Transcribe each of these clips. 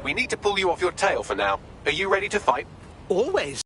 We need to pull you off your tail for now. Are you ready to fight? Always.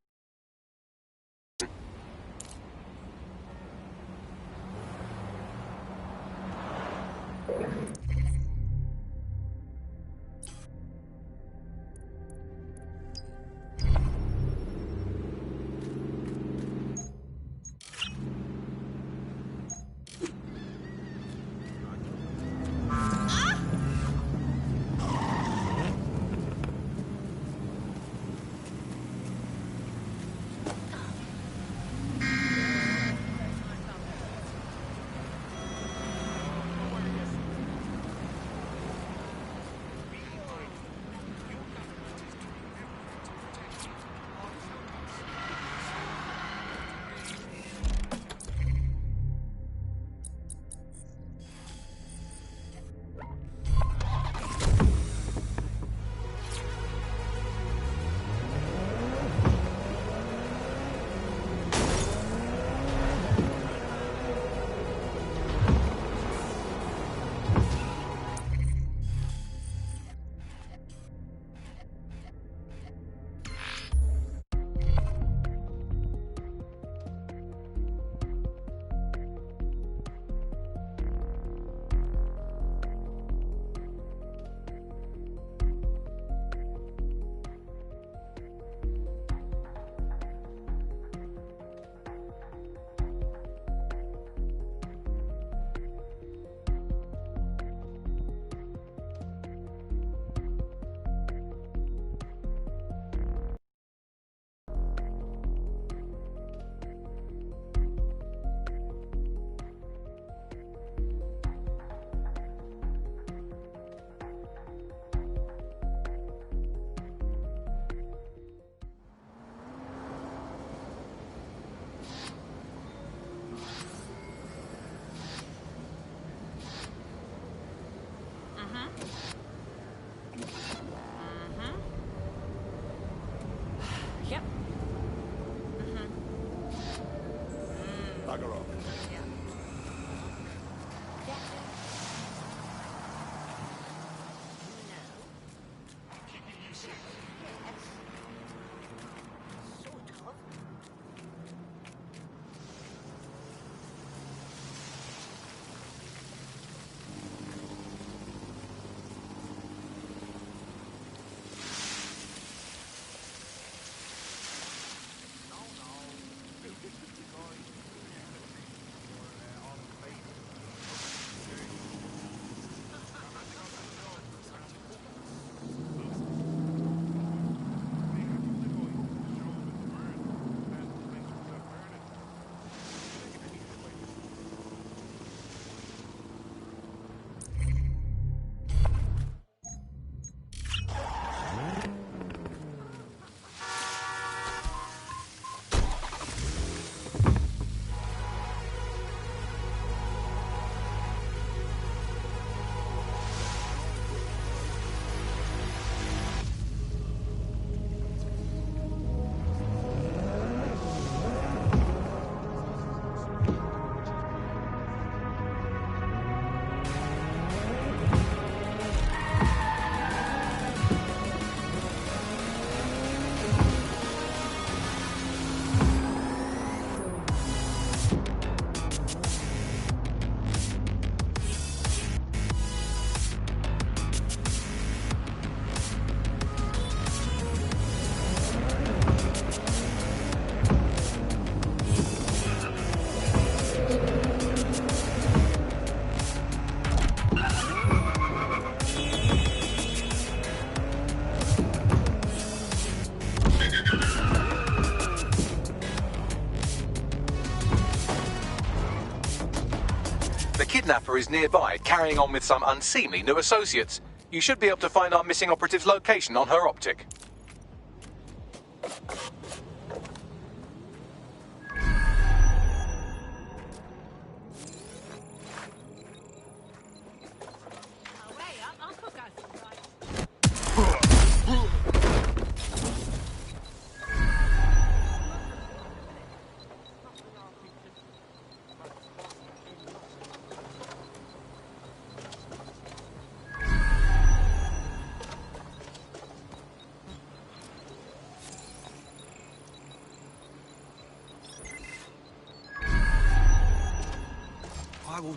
The kidnapper is nearby, carrying on with some unseemly new associates. You should be able to find our missing operative's location on her optic.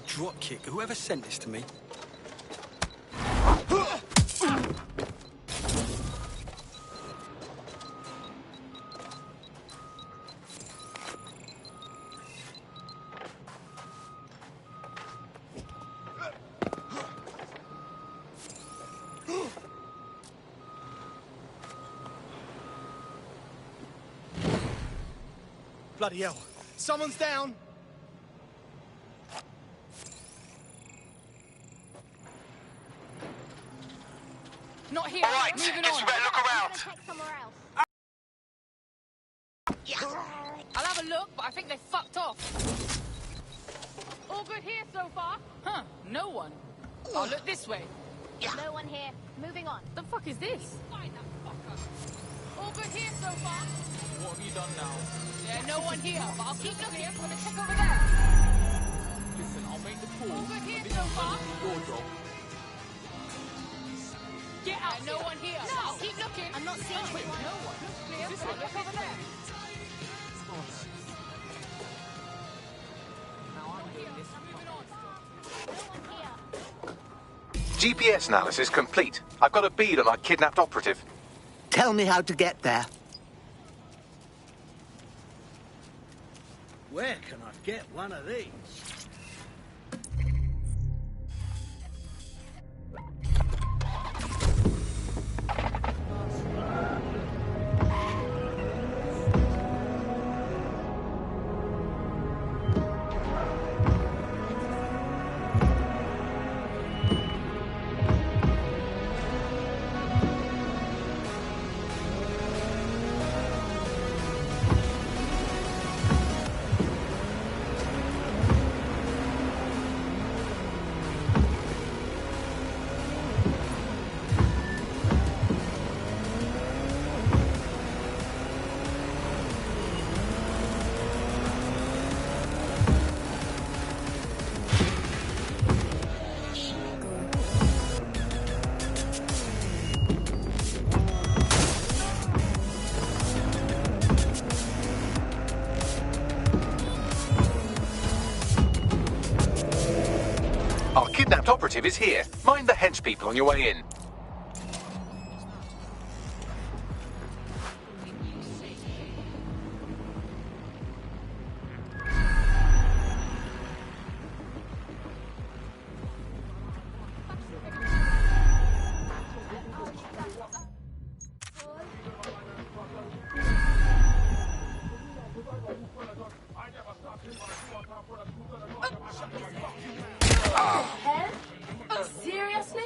dropkick whoever sent this to me. Bloody hell. Someone's down. Not here. All right, Moving guess on. we better look around. Check somewhere else. I'll have a look, but I think they fucked off. All good here so far? Huh, no one. I'll look this way. No one here. Moving on. The fuck is this? Find that fucker. All good here so far? What have you done now? Yeah, no one here, but I'll keep looking. I'm gonna check over there. Listen, I'll make the call. All good here This so is far? your job. Get out. No one here. No. I'll keep looking. I'm not seeing anyone. No one. Looks clear. This I'll way. look over there. Now I'm doing this. Moving on. No one here. GPS analysis complete. I've got a bead on our kidnapped operative. Tell me how to get there. Where can I get one of these? Our kidnapped operative is here. Mind the hench people on your way in. Oh, seriously?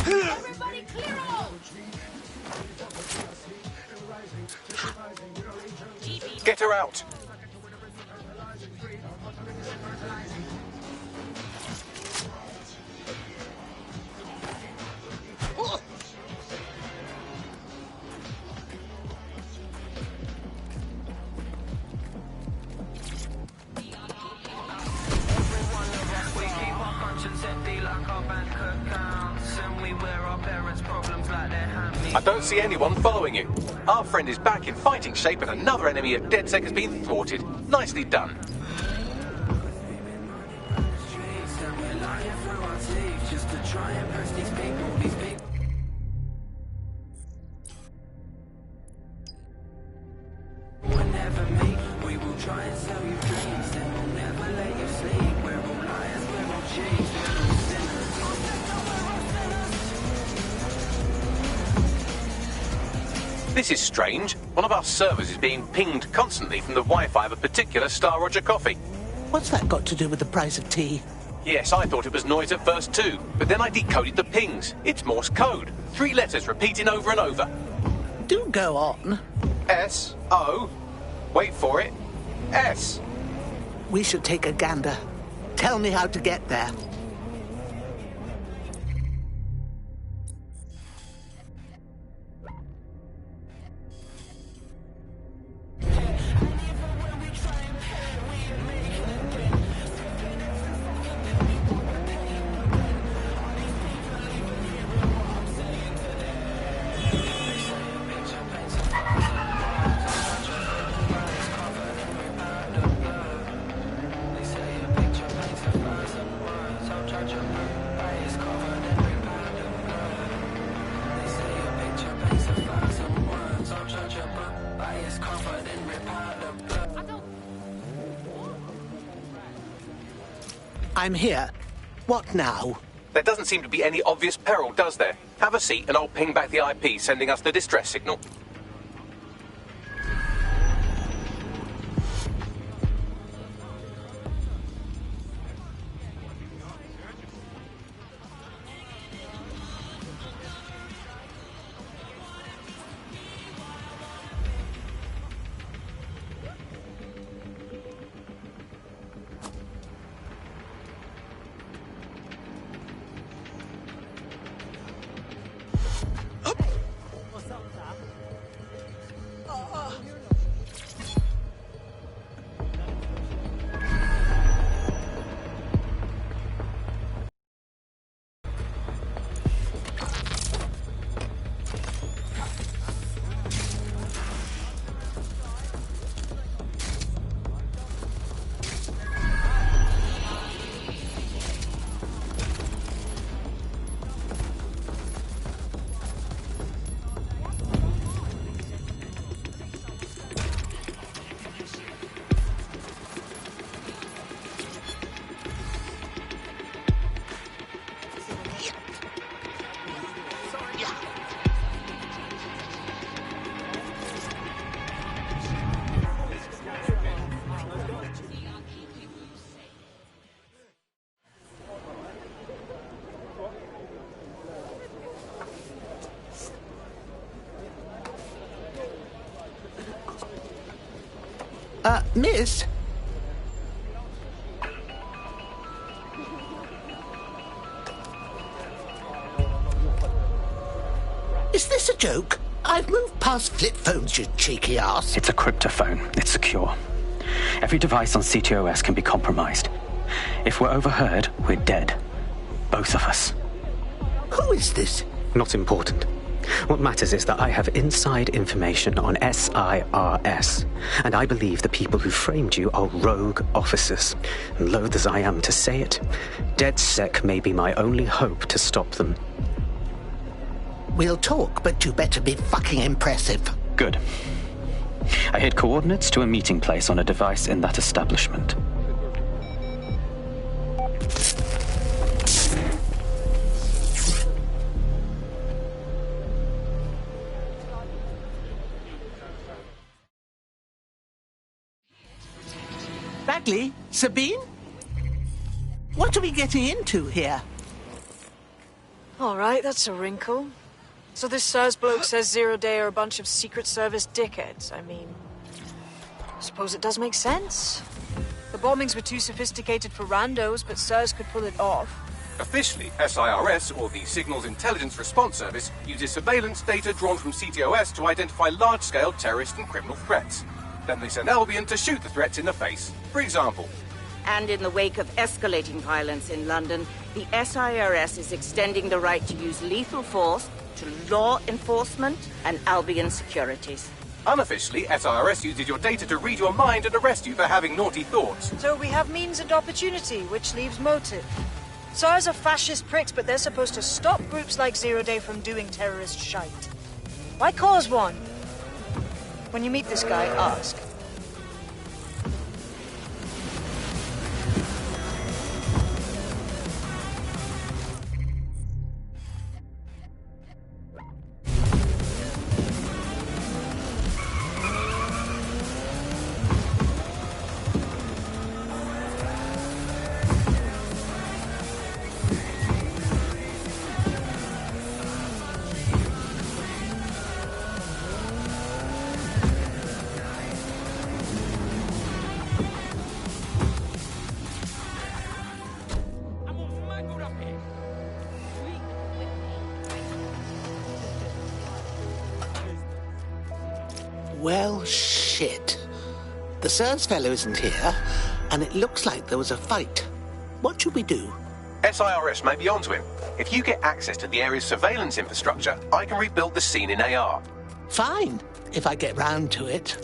Everybody clear all! Get her out. I don't see anyone following you. Our friend is back in fighting shape and another enemy at DedSec has been thwarted. Nicely done. This is strange. One of our servers is being pinged constantly from the Wi-Fi of a particular Star Roger coffee. What's that got to do with the price of tea? Yes, I thought it was noise at first too, but then I decoded the pings. It's Morse code. 3 letters repeating over and over. Do go on. S-O. Wait for it. S. We should take a gander. Tell me how to get there. I'm here. What now? There doesn't seem to be any obvious peril, does there? Have a seat and I'll ping back the IP sending us the distress signal. Miss? Is this a joke? I've moved past flip phones, you cheeky ass. It's a cryptophone. It's secure. Every device on CTOS can be compromised. If we're overheard, we're dead. Both of us. Who is this? Not important. What matters is that I have inside information on SIRS, and I believe the people who framed you are rogue officers. And loath as I am to say it, DedSec may be my only hope to stop them. We'll talk, but you better be fucking impressive. Good. I hid coordinates to a meeting place on a device in that establishment. Bagley? Sabine? What are we getting into here? All right, that's a wrinkle. So this SIRS bloke says Zero Day are a bunch of Secret Service dickheads. I mean, I suppose it does make sense. The bombings were too sophisticated for randos, but SIRS could pull it off. Officially, SIRS, or the Signals Intelligence Response Service, uses surveillance data drawn from CTOS to identify large-scale terrorist and criminal threats. Then they send Albion to shoot the threats in the face. For example. And in the wake of escalating violence in London, the SIRS is extending the right to use lethal force to law enforcement and Albion securities. Unofficially, SIRS uses your data to read your mind and arrest you for having naughty thoughts. So we have means and opportunity, which leaves motive. SIRS are fascist pricks, but they're supposed to stop groups like Zero Day from doing terrorist shite. Why cause one? When you meet this guy, ask. Well, shit. The SIRS fellow isn't here, and it looks like there was a fight. What should we do? SIRS may be onto him. If you get access to the area's surveillance infrastructure, I can rebuild the scene in AR. Fine, if I get round to it.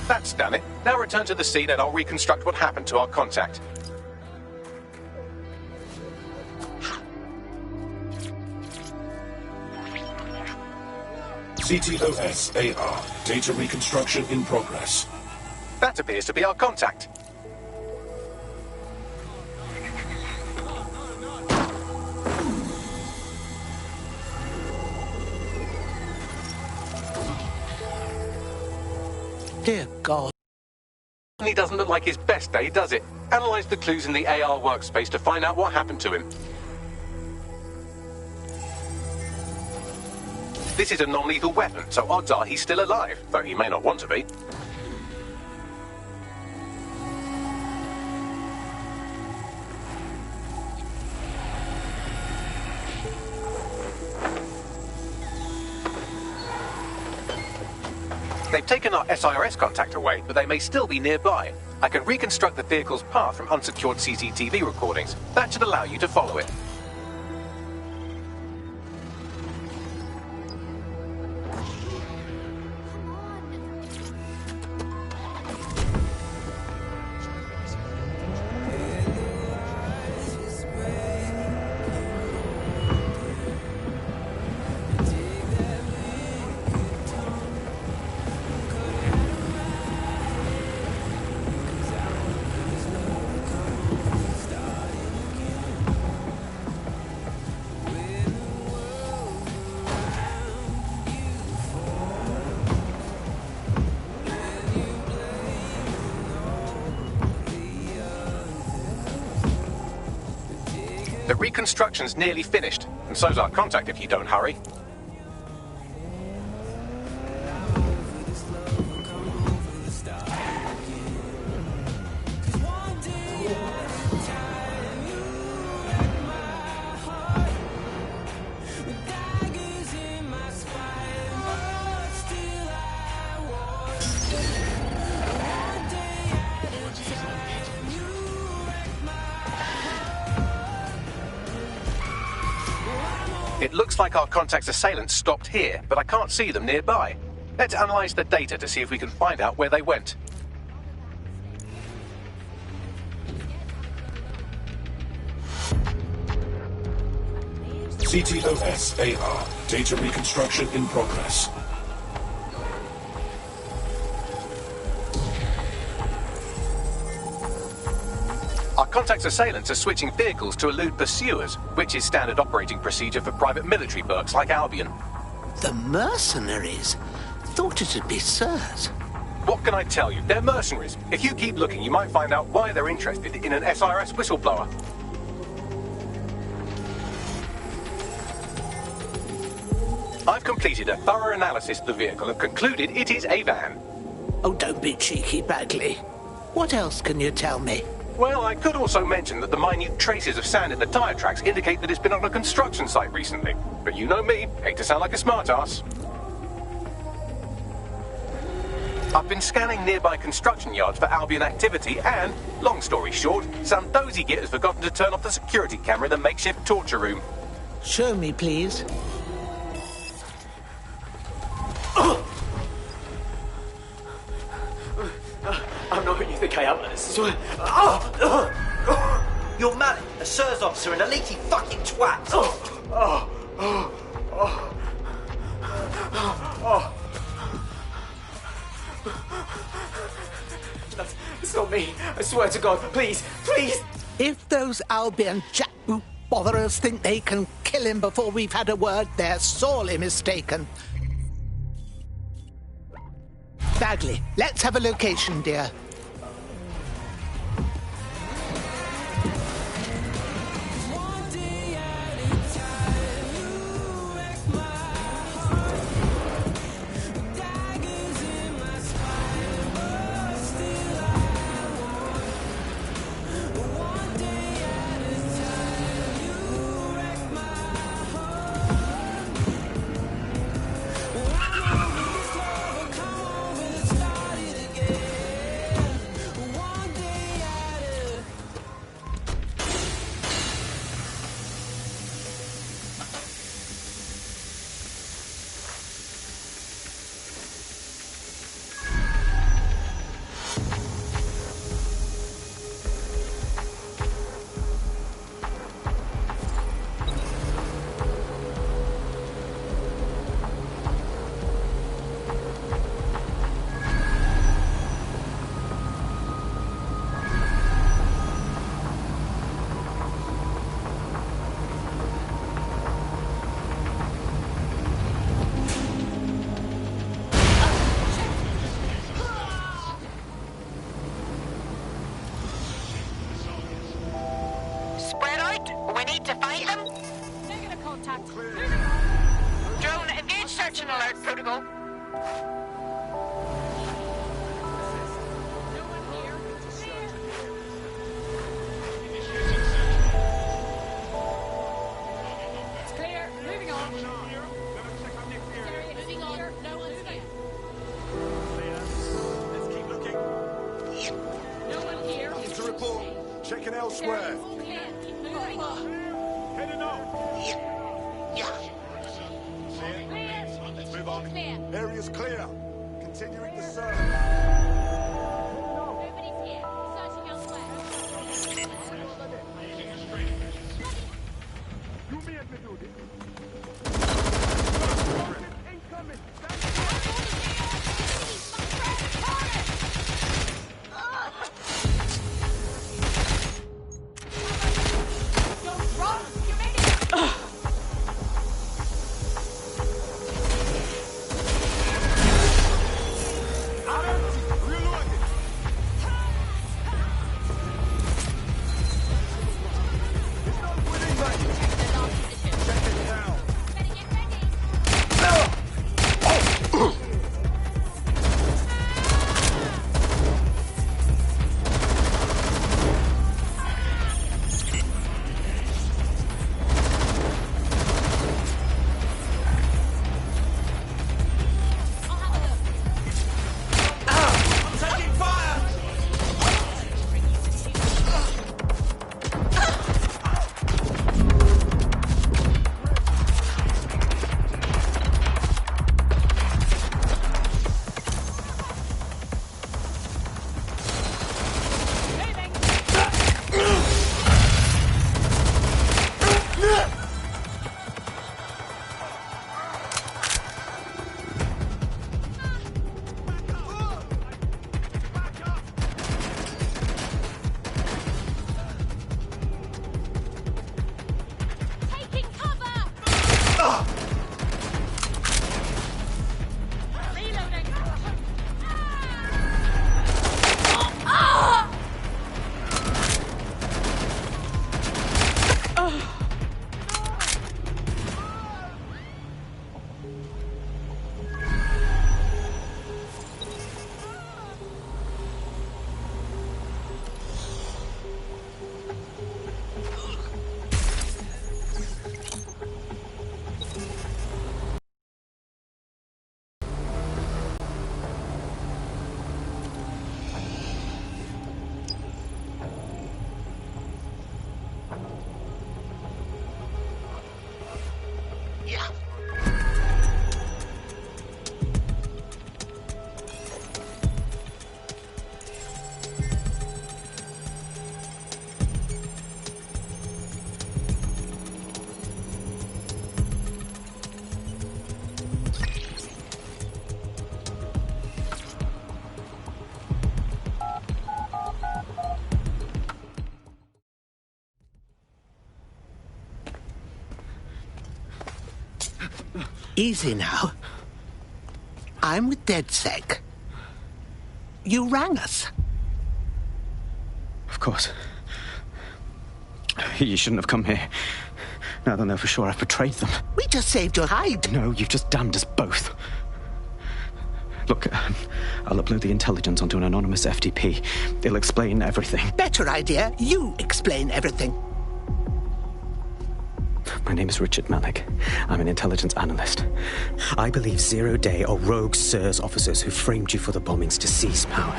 That's done it. Now return to the scene and I'll reconstruct what happened to our contact. CTOS-AR. Data reconstruction in progress. That appears to be our contact. Dear God. He doesn't look like his best day, does it? Analyze the clues in the AR workspace to find out what happened to him. This is a non-lethal weapon, so odds are he's still alive, though he may not want to be. They've taken our SIRS contact away, but they may still be nearby. I can reconstruct the vehicle's path from unsecured CCTV recordings. That should allow you to follow it. The reconstruction's nearly finished, and so's our contact if you don't hurry. It looks like our contact's assailants stopped here, but I can't see them nearby. Let's analyze the data to see if we can find out where they went. CTOS-AR. Data reconstruction in progress. Our contact's assailants are switching vehicles to elude pursuers, which is standard operating procedure for private military burks like Albion. The mercenaries? Thought it'd be sirs. What can I tell you? They're mercenaries. If you keep looking, you might find out why they're interested in an SIRS whistleblower. I've completed a thorough analysis of the vehicle and concluded it is a van. Oh, don't be cheeky, Bagley. What else can you tell me? Well, I could also mention that the minute traces of sand in the tyre tracks indicate that it's been on a construction site recently. But you know me, hate to sound like a smartass. I've been scanning nearby construction yards for Albion activity and, long story short, some dozy git has forgotten to turn off the security camera in the makeshift torture room. Show me, please. I'm not who you think I am, I swear. You're mad, a SIRS officer and a leaky fucking twat. It's not me. I swear to God. Please, please. If those Albion jackboot botherers think they can kill him before we've had a word, they're sorely mistaken. Bagley, let's have a location, dear. them? Negative contact. Drone, engage search and alert protocol. It's clear. Moving on. Moving on. No one's here. Let's keep looking. No one here. Nothing to report. Checking elsewhere. Clear. Moving on. Heading off. Clear. Move on. Clear. Area's clear. Continuing the search. Nobody's here. Searching elsewhere. Easy now. I'm with DedSec. You rang us. Of course. You shouldn't have come here. Now they'll know for sure I've betrayed them. We just saved your hide. No, you've just damned us both. Look, I'll upload the intelligence onto an anonymous FTP. It'll explain everything. Better idea. You explain everything. My name is Richard Malik. I'm an intelligence analyst. I believe Zero Day are rogue SIRS officers who framed you for the bombings to seize power.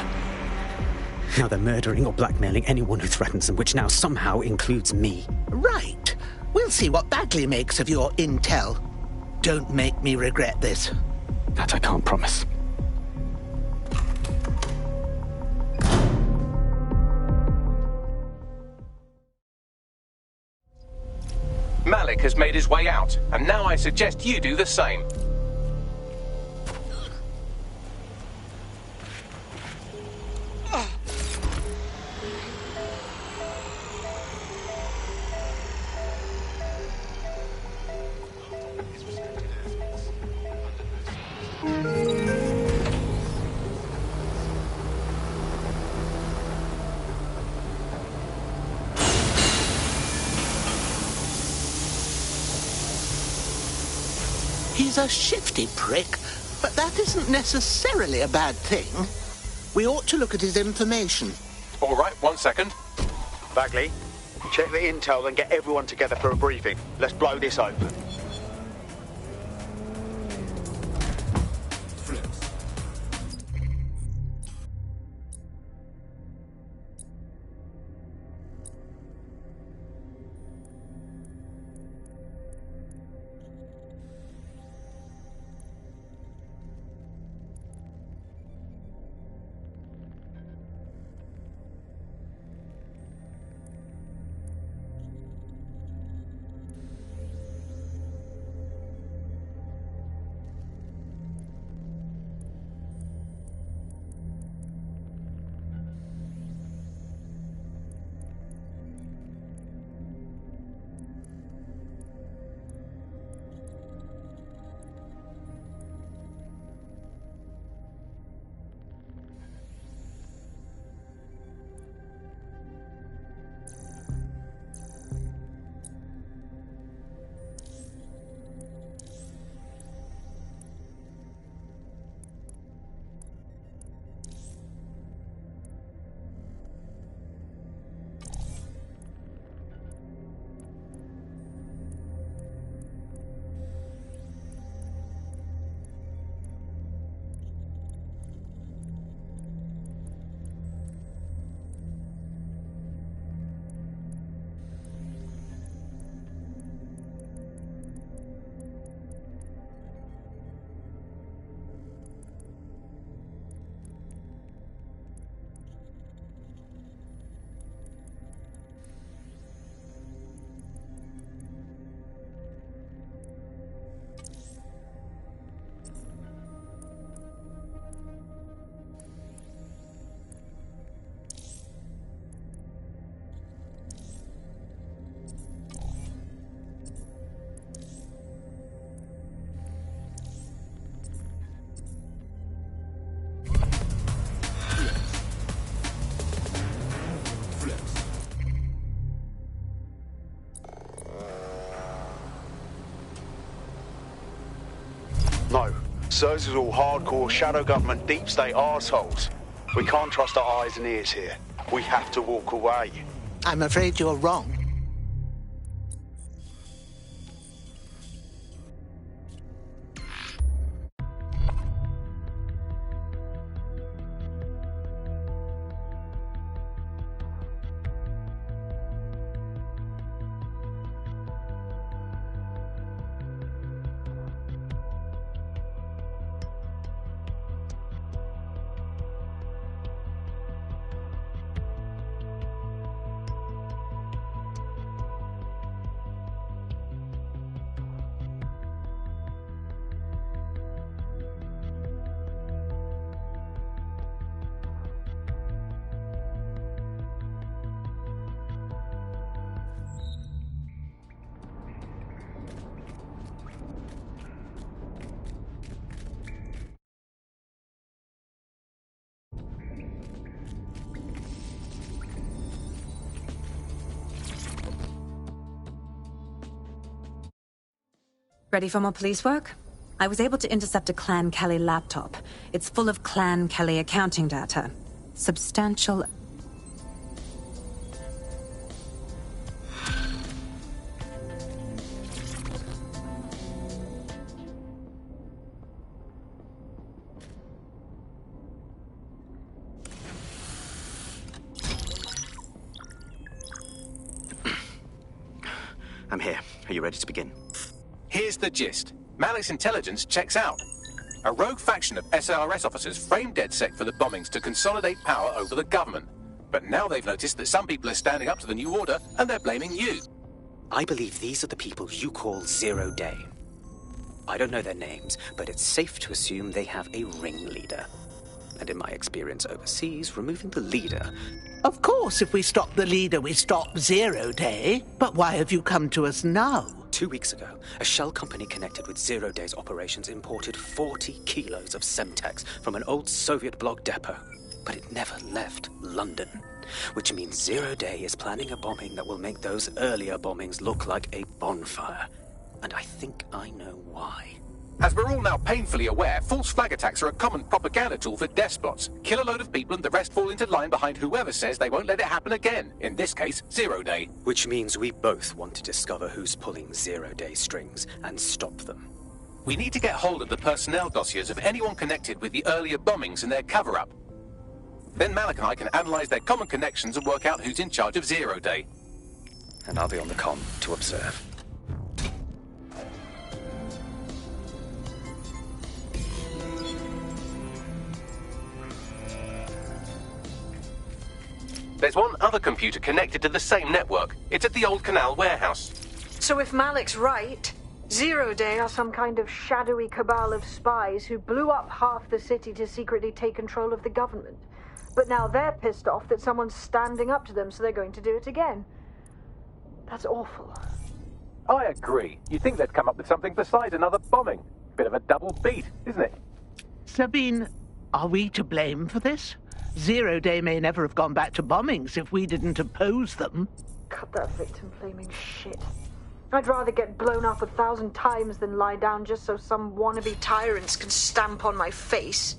Now they're murdering or blackmailing anyone who threatens them, which now somehow includes me. Right. We'll see what Bagley makes of your intel. Don't make me regret this. That I can't promise. Malik has made his way out, and now I suggest you do the same. He's a shifty prick, but that isn't necessarily a bad thing. We ought to look at his information. All right, 1 second. Bagley, check the intel and get everyone together for a briefing. Let's blow this open. No. Sirs is all hardcore shadow government deep state arseholes. We can't trust our eyes and ears here. We have to walk away. I'm afraid you're wrong. Ready for more police work? I was able to intercept a Clan Kelly laptop. It's full of Clan Kelly accounting data. Substantial... I'm here. Are you ready to begin? Here's the gist. Malik's intelligence checks out. A rogue faction of SARS officers framed DedSec for the bombings to consolidate power over the government. But now they've noticed that some people are standing up to the new order, and they're blaming you. I believe these are the people you call Zero Day. I don't know their names, but it's safe to assume they have a ringleader. And in my experience overseas, removing the leader... Of course, if we stop the leader, we stop Zero Day. But why have you come to us now? 2 weeks ago, a shell company connected with Zero Day's operations imported 40 kilos of Semtex from an old Soviet bloc depot. But it never left London. Which means Zero Day is planning a bombing that will make those earlier bombings look like a bonfire. And I think I know why. As we're all now painfully aware, false flag attacks are a common propaganda tool for despots. Kill a load of people and the rest fall into line behind whoever says they won't let it happen again. In this case, Zero Day. Which means we both want to discover who's pulling Zero-Day strings and stop them. We need to get hold of the personnel dossiers of anyone connected with the earlier bombings and their cover-up. Then Malik and I can analyze their common connections and work out who's in charge of Zero Day. And I'll be on the comm to observe. There's one other computer connected to the same network. It's at the old canal warehouse. So if Malik's right, Zero Day are some kind of shadowy cabal of spies who blew up half the city to secretly take control of the government. But now they're pissed off that someone's standing up to them, so they're going to do it again. That's awful. I agree. You'd think they'd come up with something besides another bombing. Bit of a double beat, isn't it? Sabine, are we to blame for this? Zero Day may never have gone back to bombings if we didn't oppose them. Cut that victim-blaming shit. I'd rather get blown up 1,000 times than lie down just so some wannabe tyrants can stamp on my face.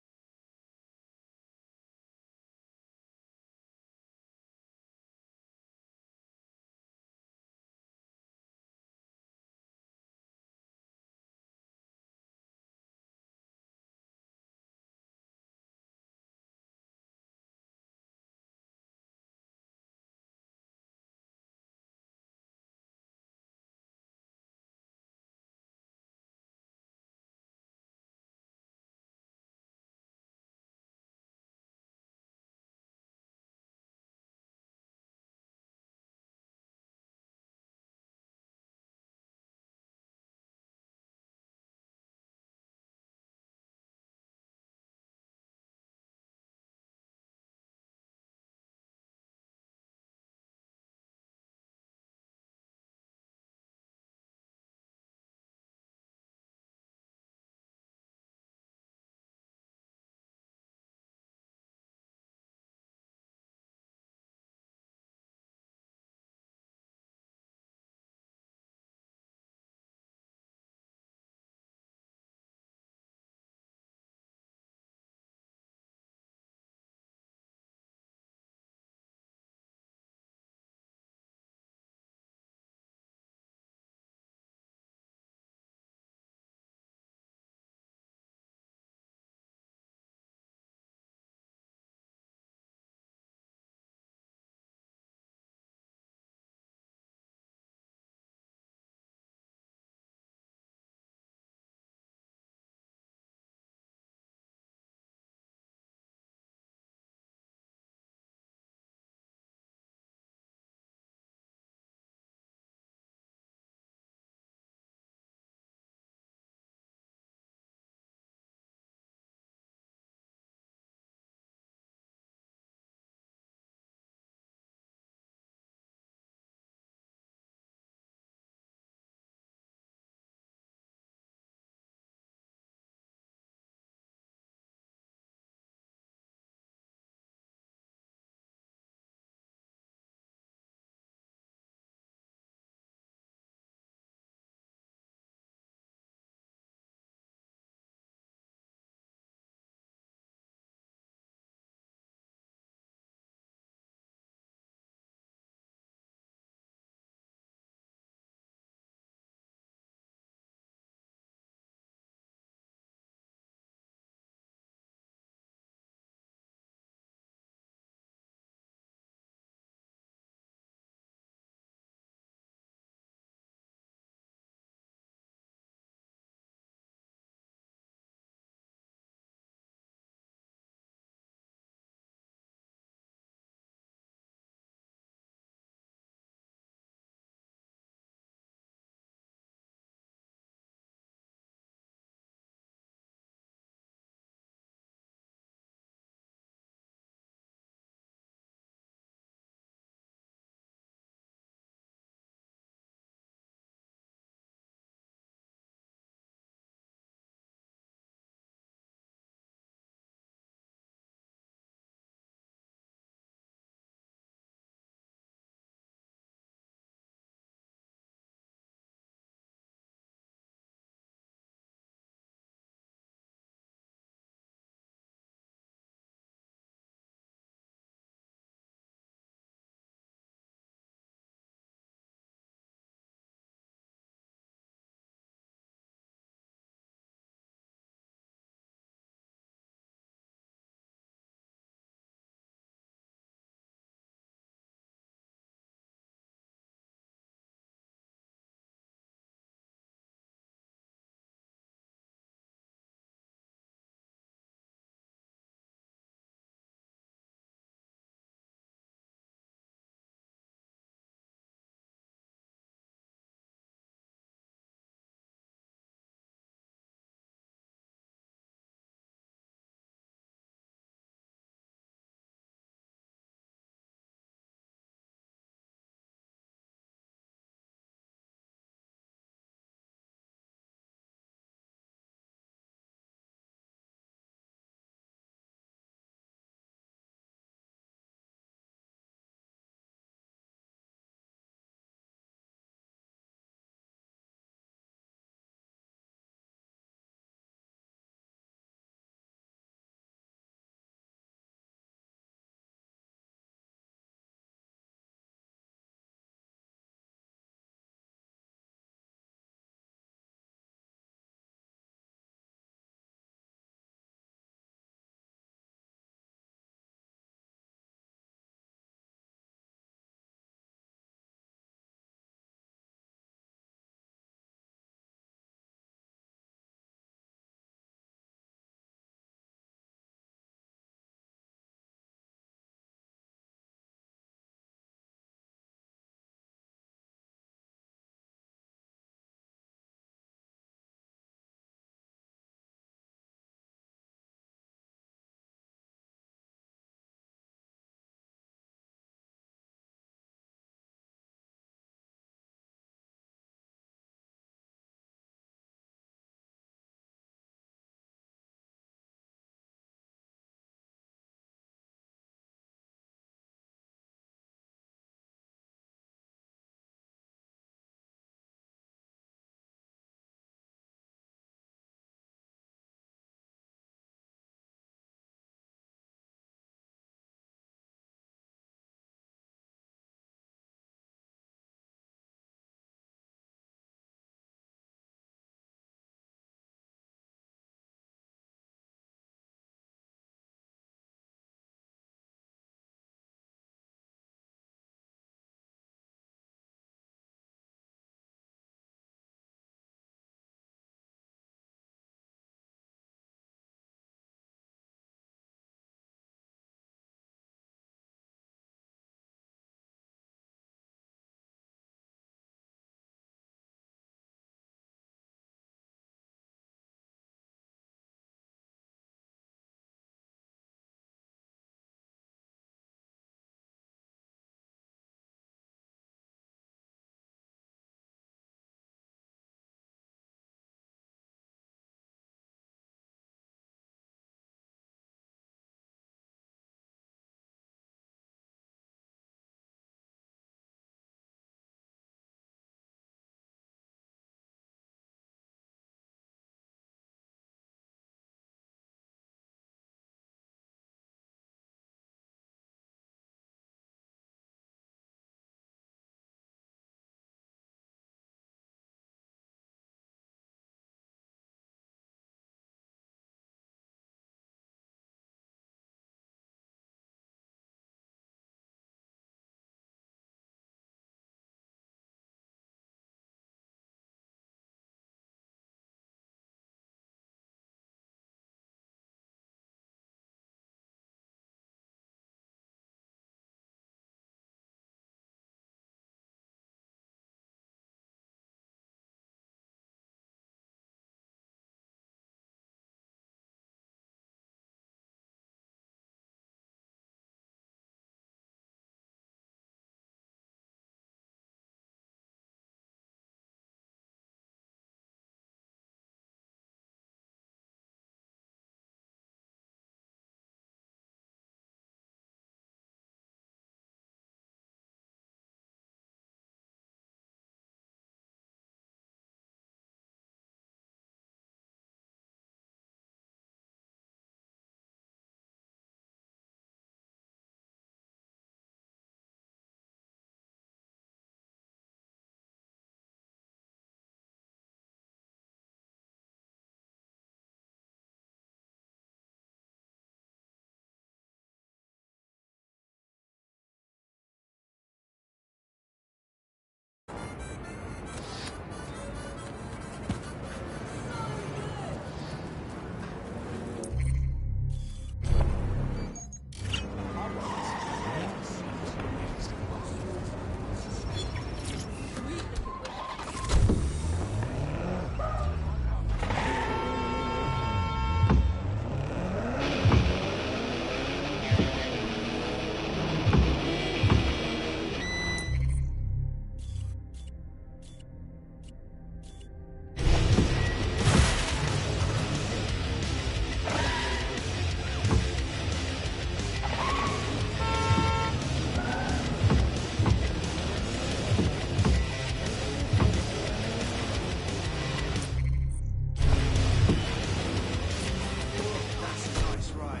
right.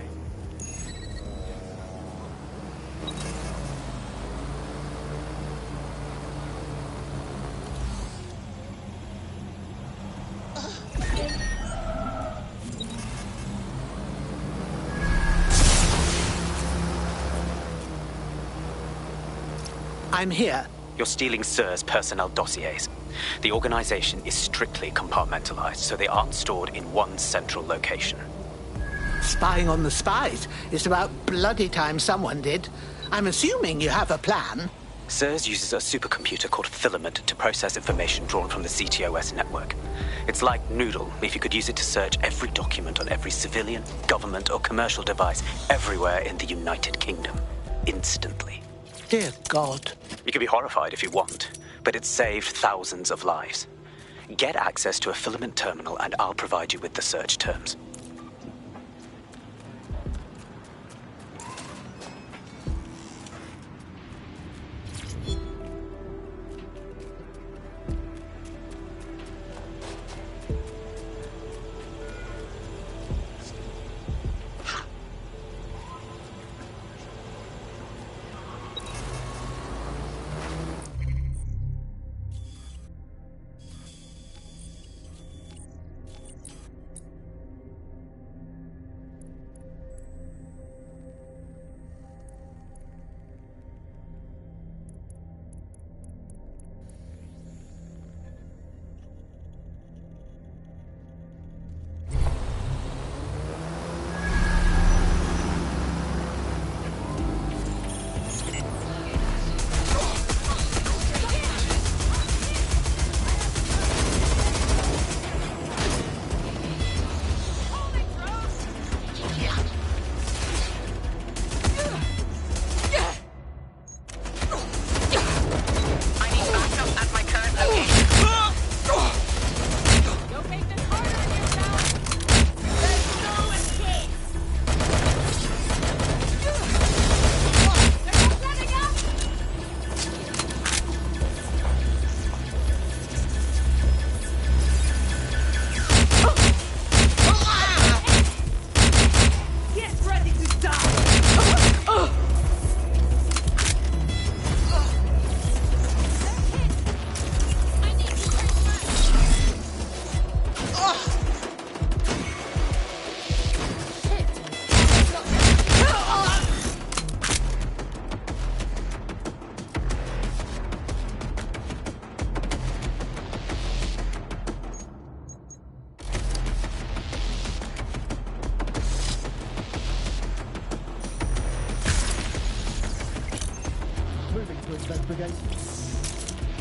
I'm here. You're stealing SIR's personnel dossiers. The organization is strictly compartmentalized, so they aren't stored in one central location. Spying on the spies. It's about bloody time someone did. I'm assuming you have a plan. SIRS uses a supercomputer called Filament to process information drawn from the CTOS network. It's like Noodle if you could use it to search every document on every civilian, government, or commercial device everywhere in the United Kingdom. Instantly. Dear God. You can be horrified if you want, but it's saved thousands of lives. Get access to a Filament terminal and I'll provide you with the search terms.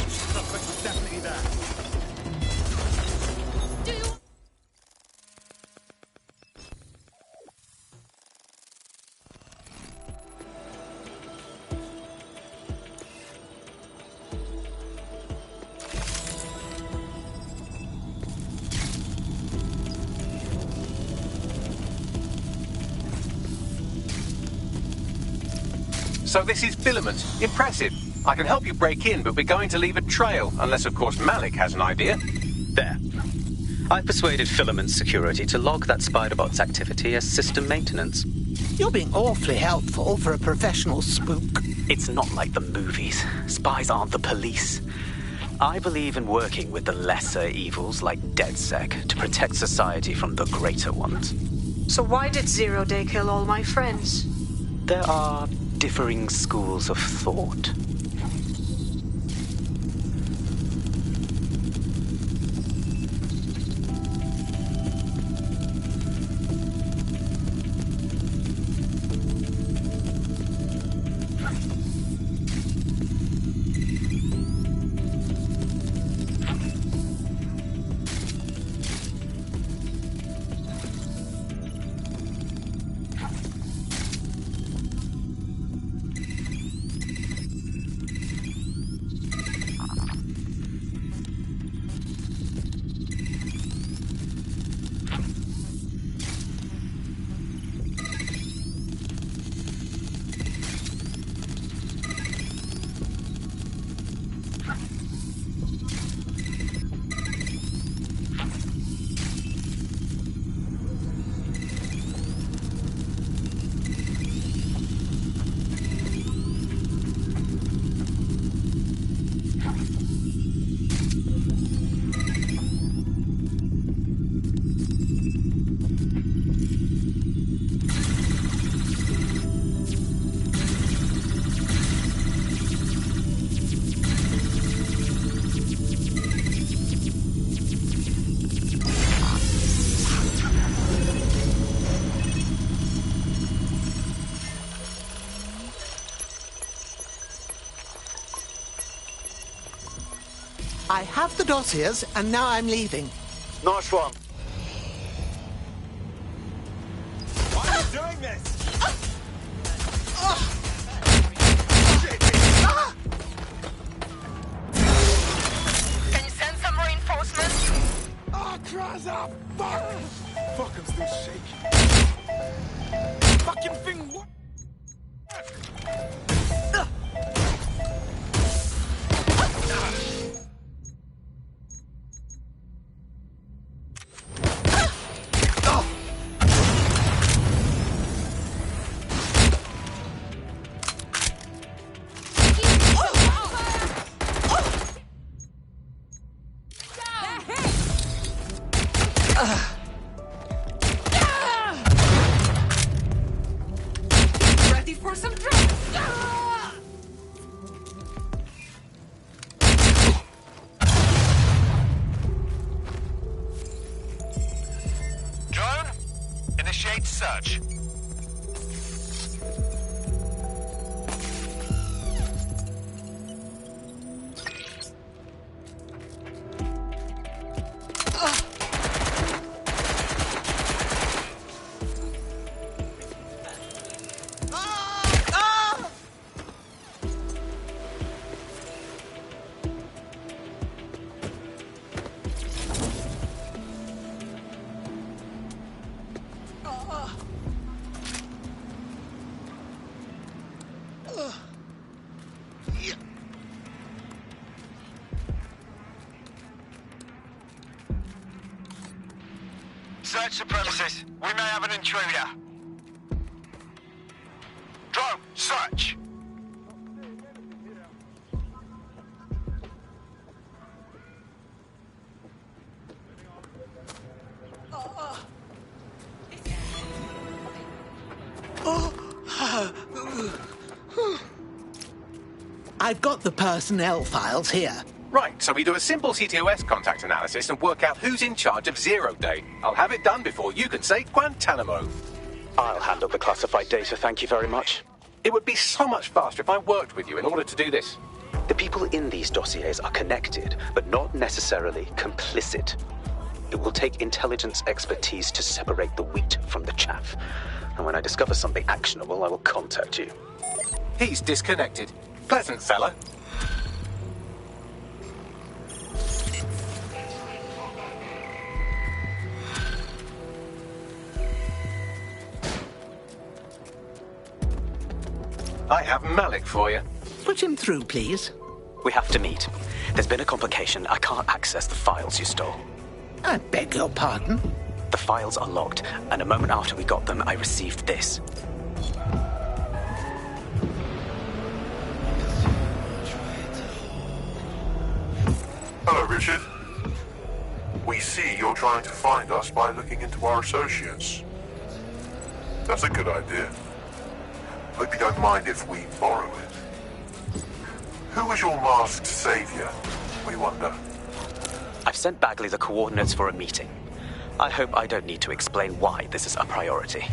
Suspect was definitely there. So this is Filament. Impressive. I can help you break in, but we're going to leave a trail, unless, of course, Malik has an idea. There. I've persuaded Filament Security to log that Spider-Bot's activity as system maintenance. You're being awfully helpful for a professional spook. It's not like the movies. Spies aren't the police. I believe in working with the lesser evils like DedSec to protect society from the greater ones. So why did Zero Day kill all my friends? There are differing schools of thought. I have the dossiers, and now I'm leaving. Nice one. Why are you doing this? Can you send some reinforcements? Oh, Krasa! Fuck! Fuck, I'm still shaking. Fucking thing. What? Ready for some drugs? Drone, initiate search. Search the premises. We may have an intruder. Drone, search. I've got the personnel files here. Right, so we do a simple CTOS contact analysis and work out who's in charge of Zero Day. I'll have it done before you can say Guantanamo. I'll handle the classified data, thank you very much. It would be so much faster if I worked with you in order to do this. The people in these dossiers are connected, but not necessarily complicit. It will take intelligence expertise to separate the wheat from the chaff. And when I discover something actionable, I will contact you. He's disconnected. Pleasant fella. I have Malik for you. Put him through, please. We have to meet. There's been a complication. I can't access the files you stole. I beg your pardon? The files are locked, and a moment after we got them, I received this. Hello, Richard. We see you're trying to find us by looking into our associates. That's a good idea. Hope you don't mind if we borrow it. Who was your masked savior, we wonder? I've sent Bagley the coordinates for a meeting. I hope I don't need to explain why this is a priority.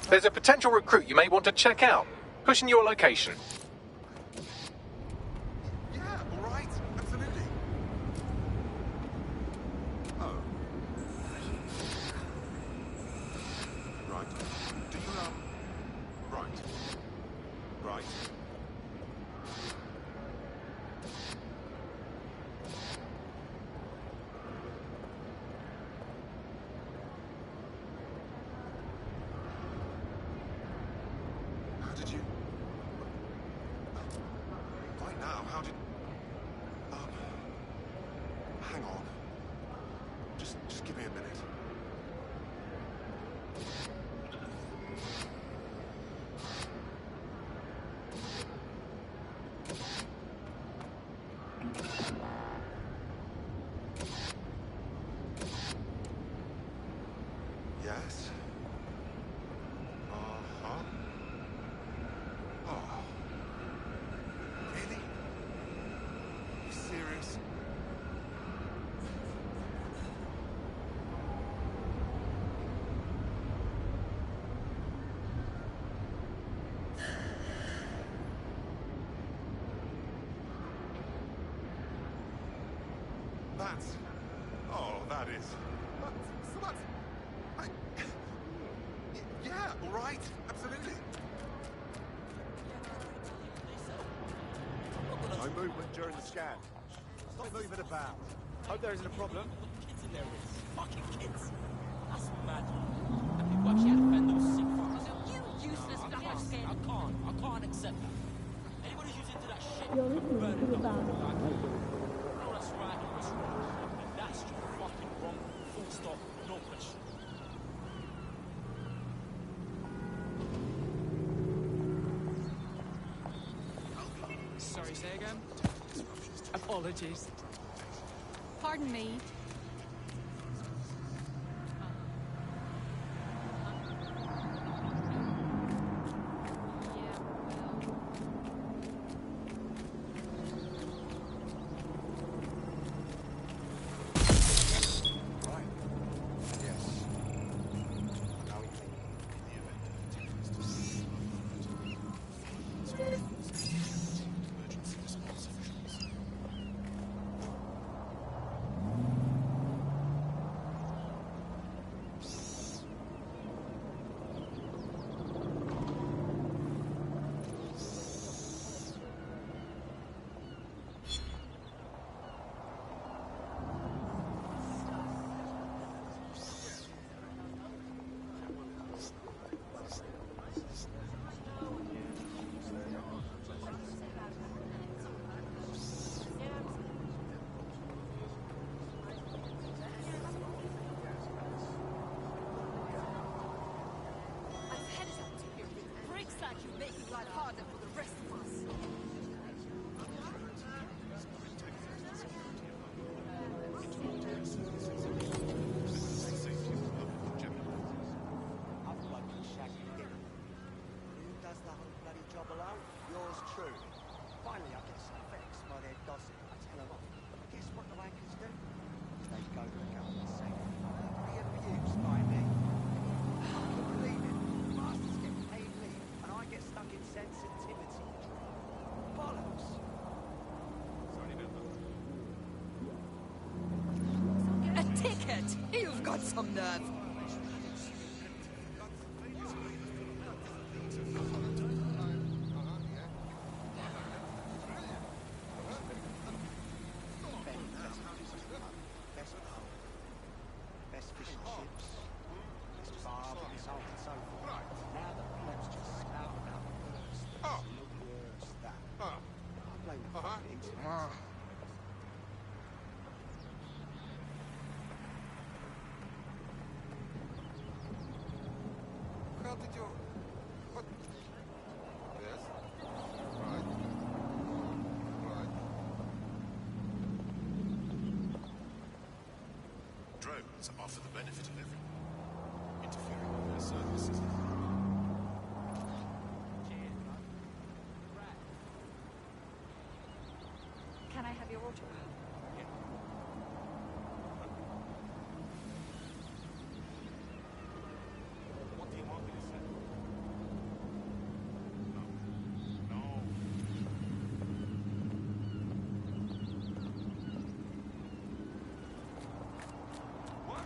There's a potential recruit you may want to check out. Pushing your location. Yeah, all right. Absolutely. Oh. Right. Do you, right. hang on. Just give me a minute. Yes? Uh-huh. Oh. Really? You serious? That's... Oh, that is... Yeah, all right. Absolutely. No movement during the scan. Stop moving about. Hope there isn't a problem. Kids in there is. Fucking kids. That's mad. And people actually had to fend those sick fuckers. You useless black skin. I can't accept that. Anybody who's into that shit, You're listening to the band. No, that's right, and what's wrong. And that's just fucking wrong. Full stop. No question. Sorry, say again? Apologies. Pardon me. You've got some nerve. Best fish and chips, best bar, and so on and so forth. Now the plebs just spout about worse. Look worse, that. I blame the fucking internet. How did you... What? Yes? Right. Right. Drones offer the benefit of everyone, interfering with their services. Can I have your order? What do you want me to say? No. What?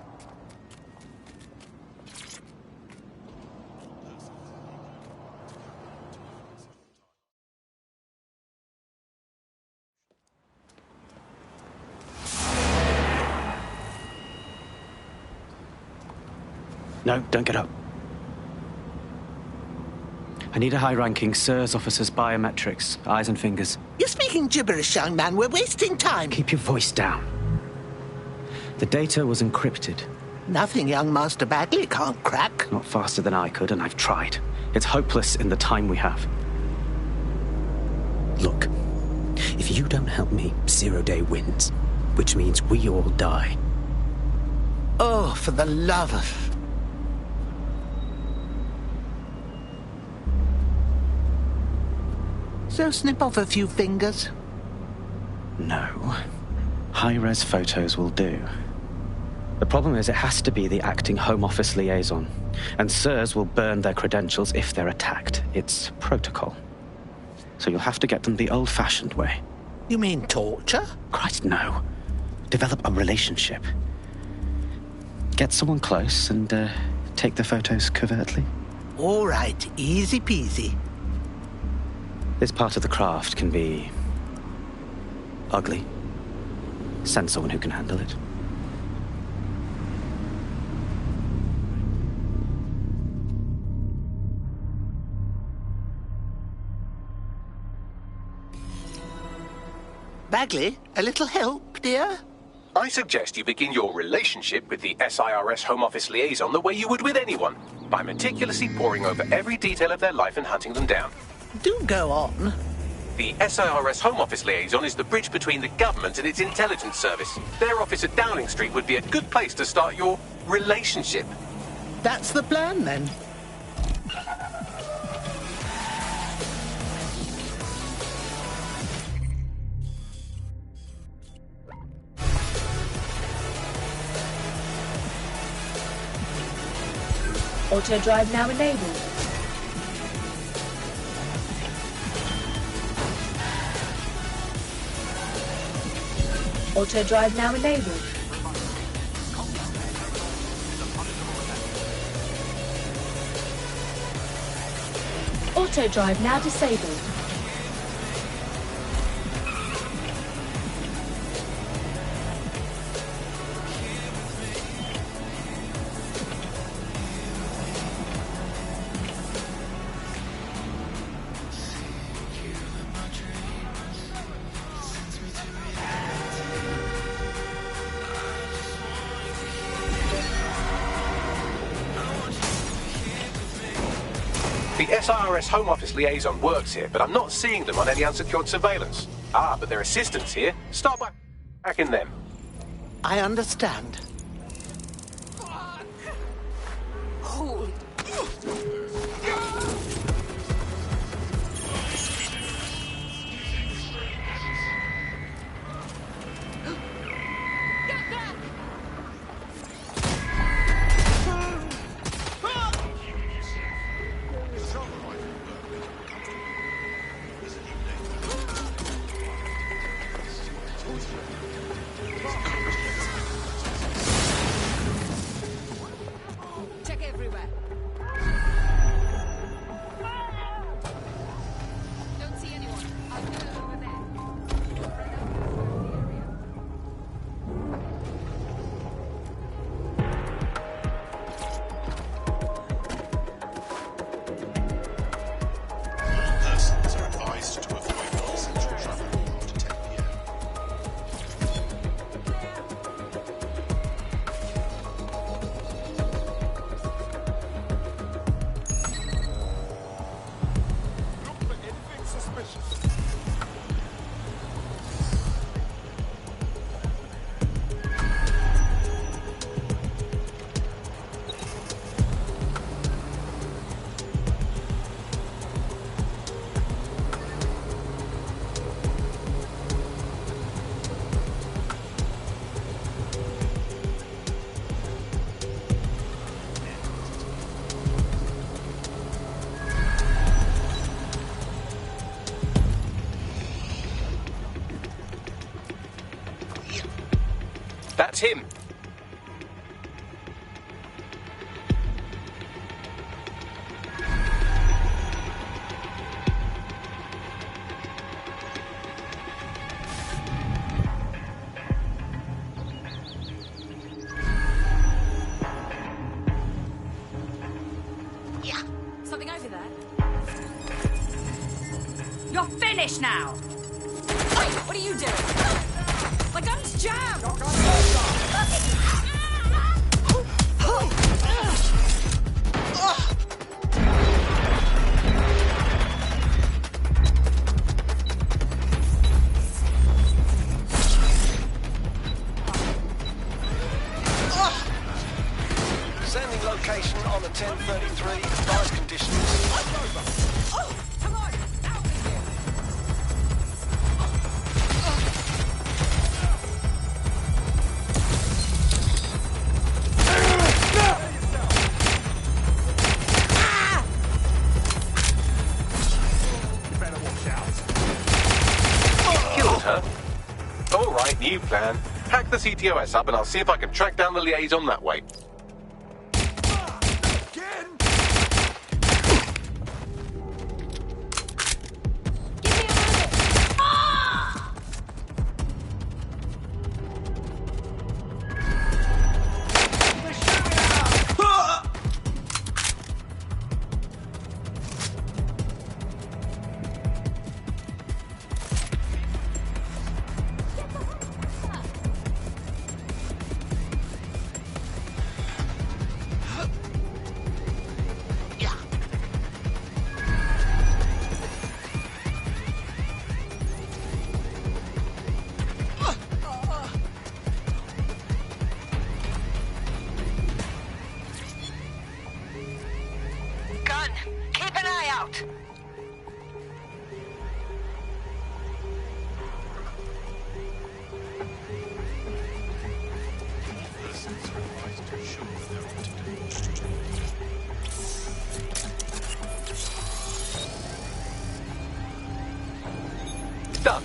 No, don't get up. I need a high-ranking SIRS officer's biometrics, eyes and fingers. You're speaking gibberish, young man. We're wasting time. Keep your voice down. The data was encrypted. Nothing young Master Bagley can't crack. Not faster than I could, and I've tried. It's hopeless in the time we have. Look, if you don't help me, Zero Day wins. Which means we all die. Oh, for the love of... So snip off a few fingers? No. High-res photos will do. The problem is it has to be the acting Home Office liaison. And SIRS will burn their credentials if they're attacked. It's protocol. So you'll have to get them the old-fashioned way. You mean torture? Christ, no. Develop a relationship. Get someone close and take the photos covertly. All right, easy peasy. This part of the craft can be... ugly. Send someone who can handle it. Bagley, a little help, dear? I suggest you begin your relationship with the SIRS Home Office liaison the way you would with anyone, by meticulously poring over every detail of their life and hunting them down. Do go on. The SIRS Home Office liaison is the bridge between the government and its intelligence service. Their office at Downing Street would be a good place to start your relationship. That's the plan, then. Auto drive now enabled. Auto drive now enabled. Auto drive now disabled. The SIRS Home Office liaison works here, but I'm not seeing them on any unsecured surveillance. Ah, but their assistants here. Start by hacking them. I understand. Hold. Check everywhere. Don't see anyone. I'll do it over there. Persons are advised to avoid non-essential travel after 10 p.m. That's him. Yeah. Something over there. You're finished now. Wait, what are you doing? My gun's jammed. location on the 1033. Advised conditions. Oh, come on! Out with you! You better watch out. Killed her? Alright, new plan. Hack the CTOS up and I'll see if I can track down the liaison that way. Gun, keep an eye out. Done.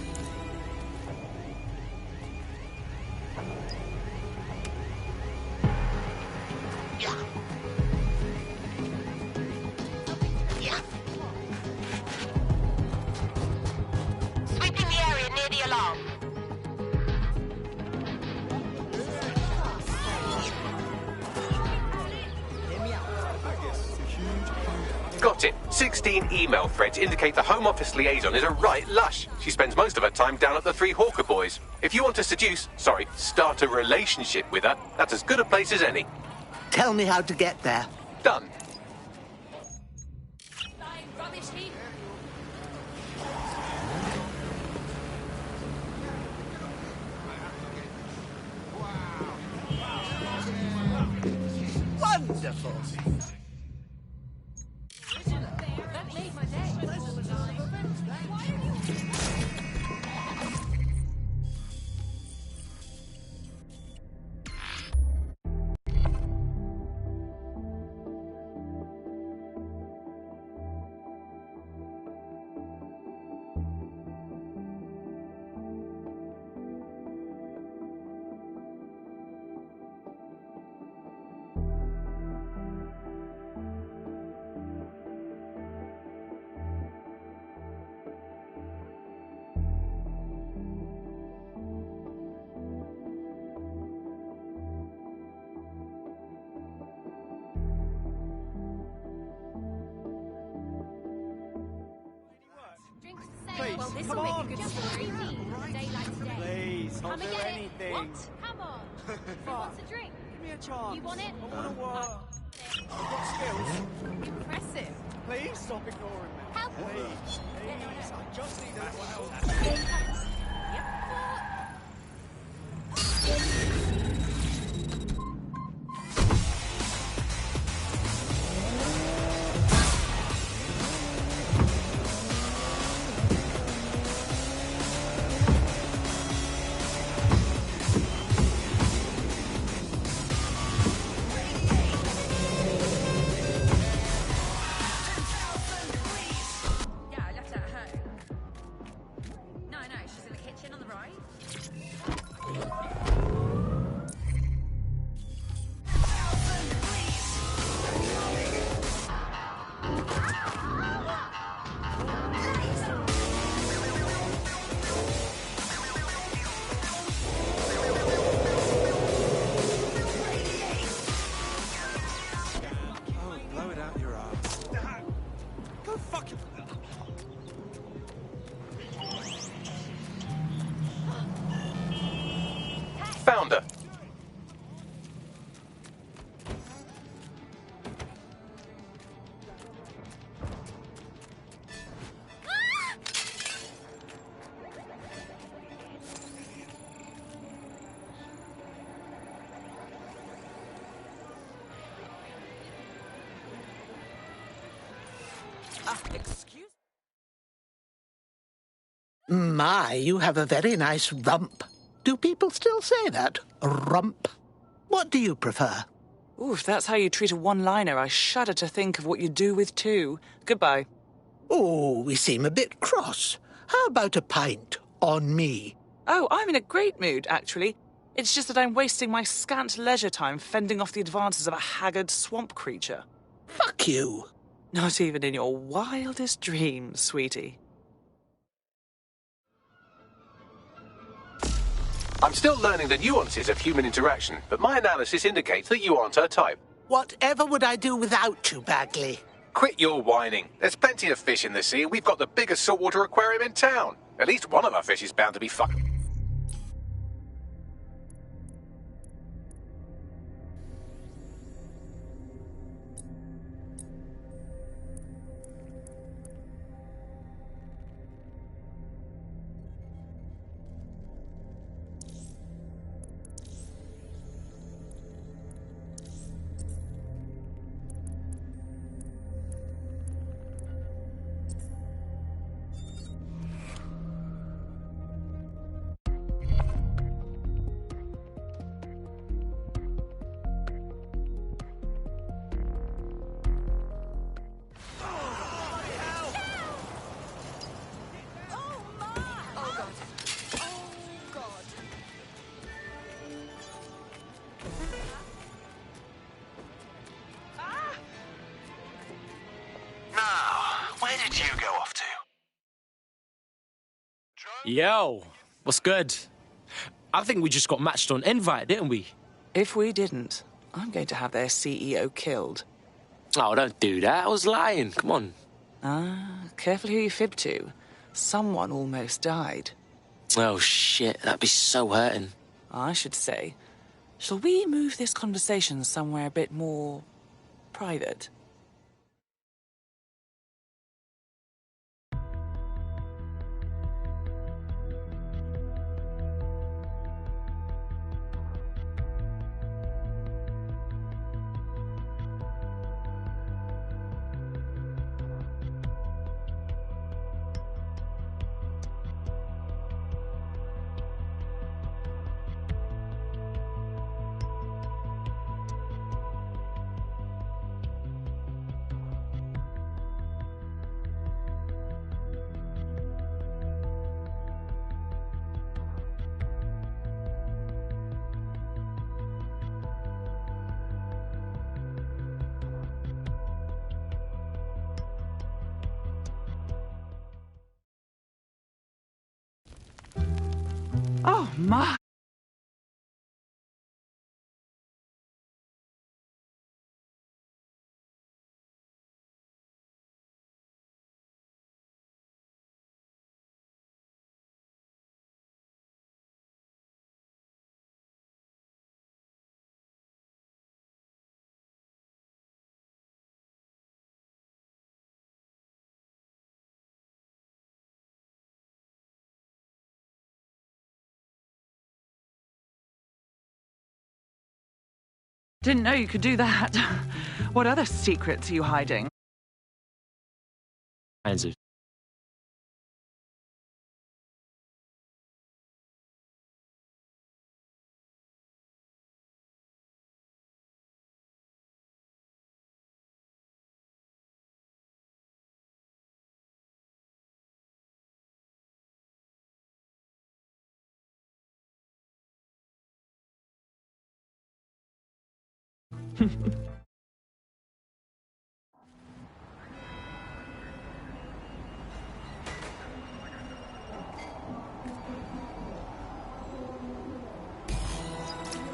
Sweeping the area near the alarm. Got it. 16 email threads indicate the Home Office liaison is a right lush. She spends most of her time down at the Three Hawker Boys. If you want to start a relationship with her, that's as good a place as any. Tell me how to get there. Done. Rubbish heap. Wonderful. That made my day. Please, Well, this come will make on. a good story. A day like today. Please, I'll Come do and get anything. it. What? Come on. Who wants a drink? Give me a chance. You want it? I want to work. I've got skills. Impressive. Please stop ignoring me. Help. Please. Please. I just need a little help. Yeah, I left her at home. No, she's in the kitchen on the right. Oh, blow it out your ass. Go fuck it. Found her. Excuse My, you have a very nice rump. Do people still say that? Rump? What do you prefer? Ooh, if that's how you treat a one-liner, I shudder to think of what you do with two. Goodbye. Oh, we seem a bit cross. How about a pint on me? Oh, I'm in a great mood, actually. It's just that I'm wasting my scant leisure time fending off the advances of a haggard swamp creature. Fuck you. Not even in your wildest dreams, sweetie. I'm still learning the nuances of human interaction, but my analysis indicates that you aren't her type. Whatever would I do without you, Bagley? Quit your whining. There's plenty of fish in the sea, and we've got the biggest saltwater aquarium in town. At least one of our fish is bound to be fucking... Yo, what's good? I think we just got matched on Invite, didn't we? If we didn't, I'm going to have their CEO killed. Oh, don't do that. I was lying. Come on. Careful who you fib to. Someone almost died. Oh, shit. That'd be so hurting. I should say, shall we move this conversation somewhere a bit more private? Oh, my. Didn't know you could do that. What other secrets are you hiding? Kinds of.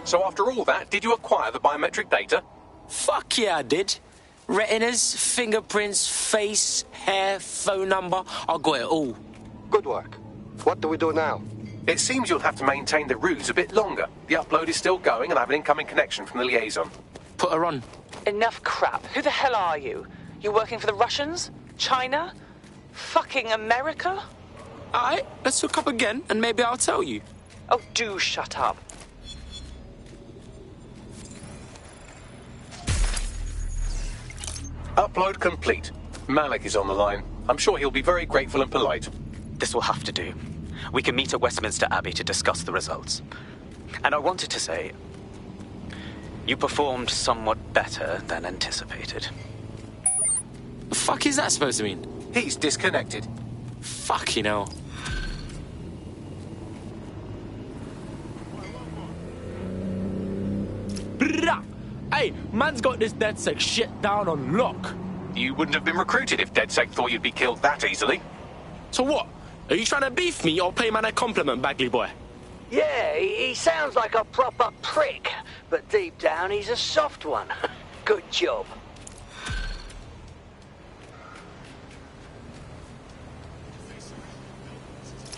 So after all that, did you acquire the biometric data? Fuck yeah, I did. Retinas, fingerprints, face, hair, phone number. I got it all. Good work. What do we do now? It seems you'll have to maintain the ruse a bit longer. The upload is still going, and I have an incoming connection from the liaison. Put her on. Enough crap. Who the hell are you? You working for the Russians? China? Fucking America? Alright, let's hook up again, and maybe I'll tell you. Oh, do shut up. Upload complete. Malik is on the line. I'm sure he'll be very grateful and polite. This will have to do. We can meet at Westminster Abbey to discuss the results. And I wanted to say, you performed somewhat better than anticipated. The fuck is that supposed to mean? He's disconnected. Fucking hell. Brah! Hey, man's got this DedSec shit down on lock. You wouldn't have been recruited if DedSec thought you'd be killed that easily. So what? Are you trying to beef me or pay man a compliment, Bagley boy? Yeah, he sounds like a proper prick, but deep down he's a soft one. Good job.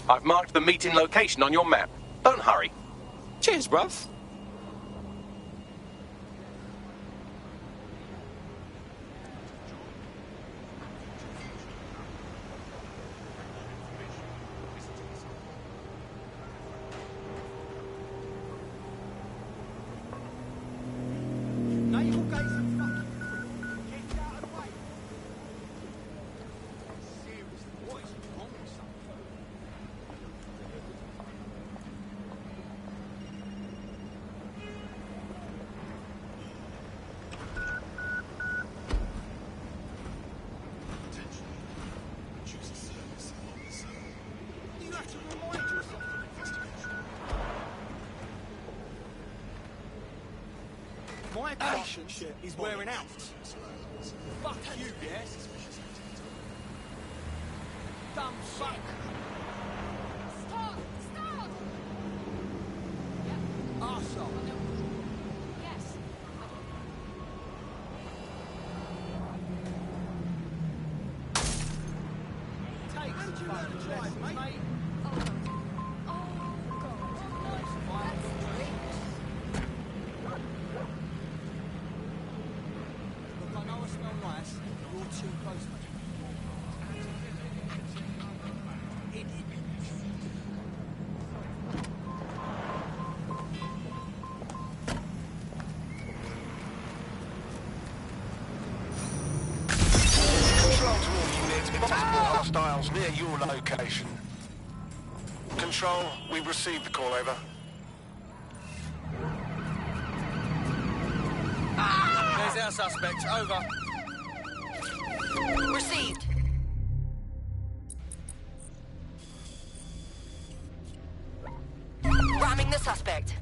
I've marked the meeting location on your map. Don't hurry. Cheers, bruv. Naval gates in front. Get out of the way. Seriously, what is wrong with something? You have to remind yourself of investigation. My patience is wearing out. Fuck you, yes? Dumb fuck. Stop! Stop! Arsehole. Yes. Take some fucking drive, mate. Look, I know I smell nice, but you're too close, mate. Control to all units. Multiple hostiles near your location. Control, we've received the call, over. There's our suspect. Over. Received. Ramming the suspect.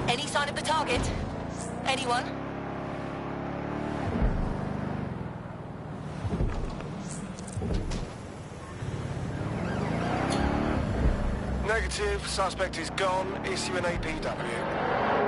Any sign of the target? Anyone? Negative. Suspect is gone. Issue an APW.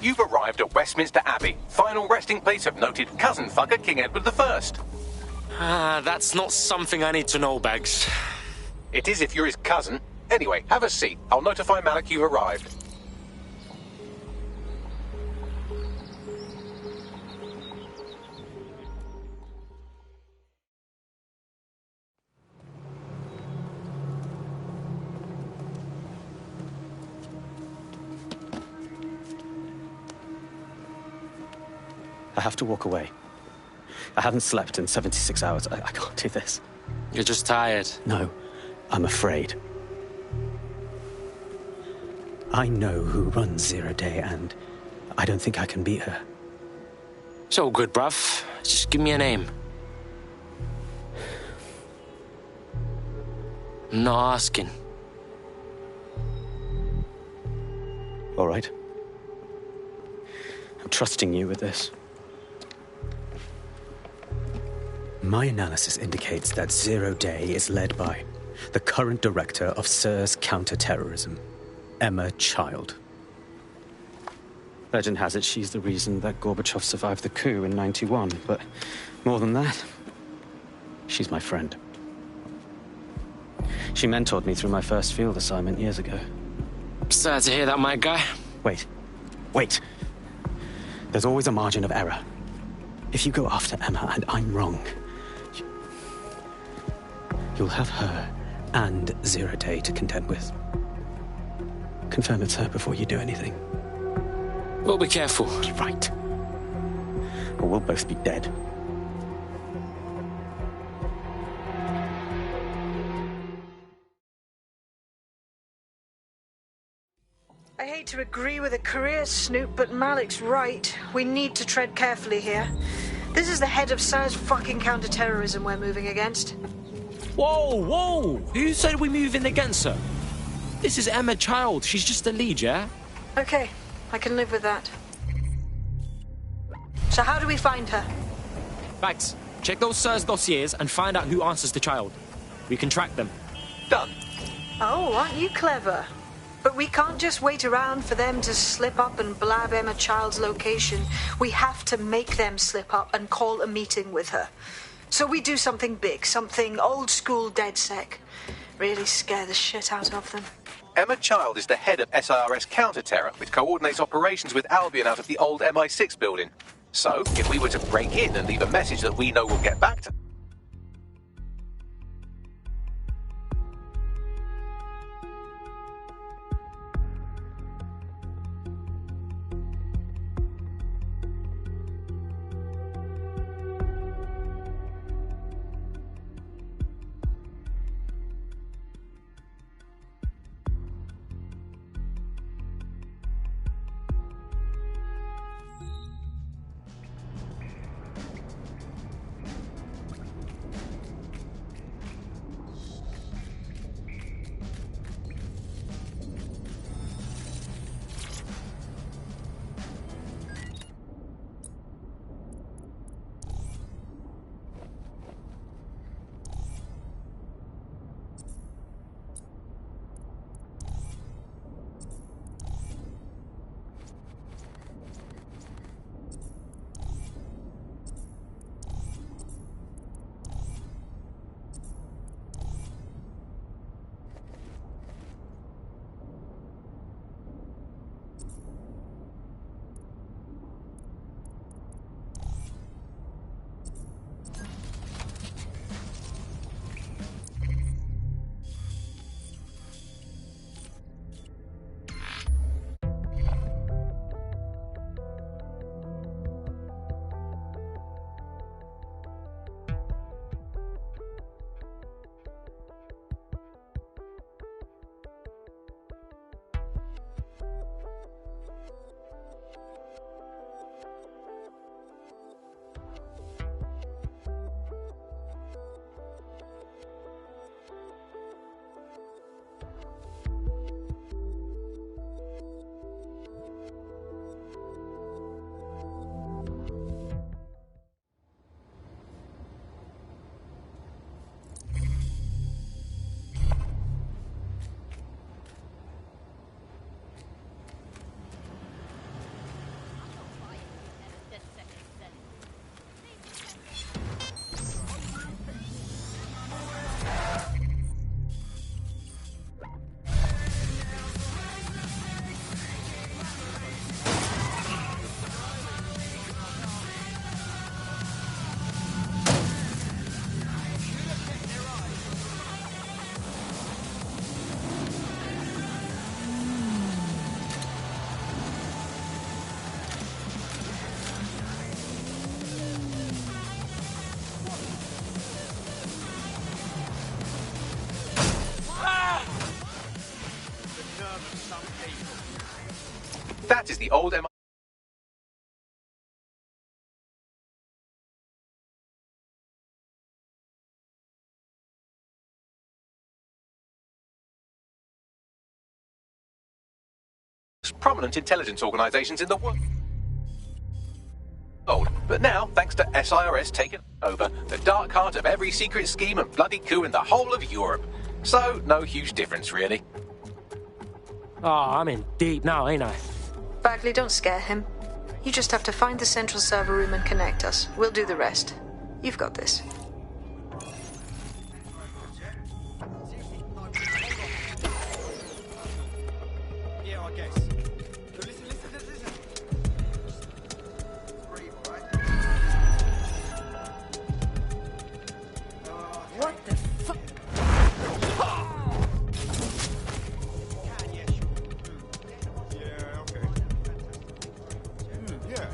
You've arrived at Westminster Abbey, final resting place of noted cousin fucker King Edward I. Ah, that's not something I need to know, Bags. It is if you're his cousin. Anyway, have a seat. I'll notify Malik you've arrived. I have to walk away. I haven't slept in 76 hours. I can't do this. You're just tired. No, I'm afraid. I know who runs Zero Day, and I don't think I can beat her. It's all good, bruv. Just give me a name. I'm not asking. All right. I'm trusting you with this. My analysis indicates that Zero Day is led by the current director of SIRS counter-terrorism, Emma Child. Legend has it she's the reason that Gorbachev survived the coup in '91, but more than that, she's my friend. She mentored me through my first field assignment years ago. Sad to hear that, my guy. Wait. There's always a margin of error. If you go after Emma and I'm wrong, you'll have her and Zero Day to contend with. Confirm it's her before you do anything. We'll be careful. Right. Or we'll both be dead. I hate to agree with a career snoop, but Malik's right. We need to tread carefully here. This is the head of SIRS fucking counter-terrorism we're moving against. Whoa! Who said we move in against her? This is Emma Child. She's just a lead, yeah? Okay, I can live with that. So how do we find her? Max, check those SIRS dossiers and find out who answers to Child. We can track them. Done. Oh, aren't you clever? But we can't just wait around for them to slip up and blab Emma Child's location. We have to make them slip up and call a meeting with her. So we do something big, something old-school DedSec. Really scare the shit out of them. Emma Child is the head of SIRS counter-terror, which coordinates operations with Albion out of the old MI6 building. So, if we were to break in and leave a message that we know will get back to... That is the old MI prominent intelligence organizations in the world. But now, thanks to SIRS taking over, the dark heart of every secret scheme and bloody coup in the whole of Europe. So, no huge difference, really. Oh, I'm in deep now, ain't I? Bagley, don't scare him. You just have to find the central server room and connect us. We'll do the rest. You've got this. Yeah, I guess. Listen. What the fuck? Yeah, okay. Yeah.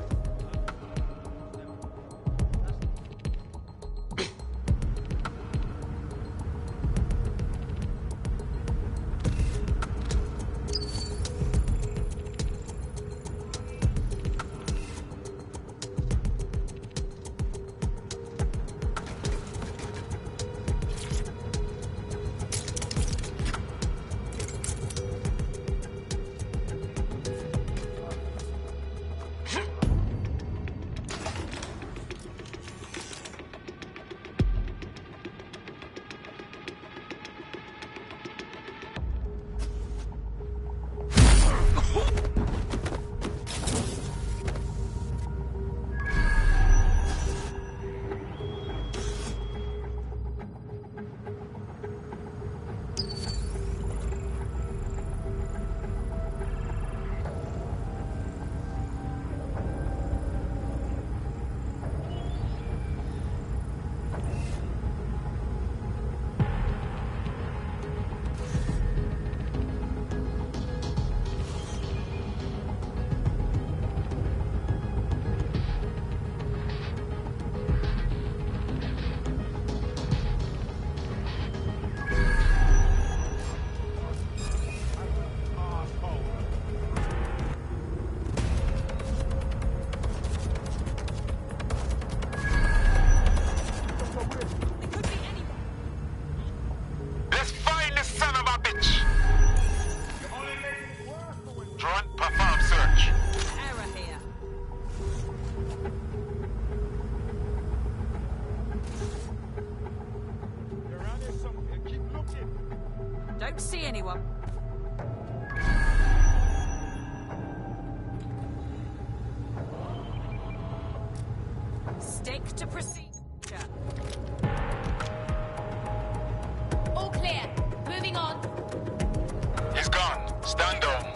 Don't see anyone. Stick to procedure. All clear. Moving on. He's gone. Stand down.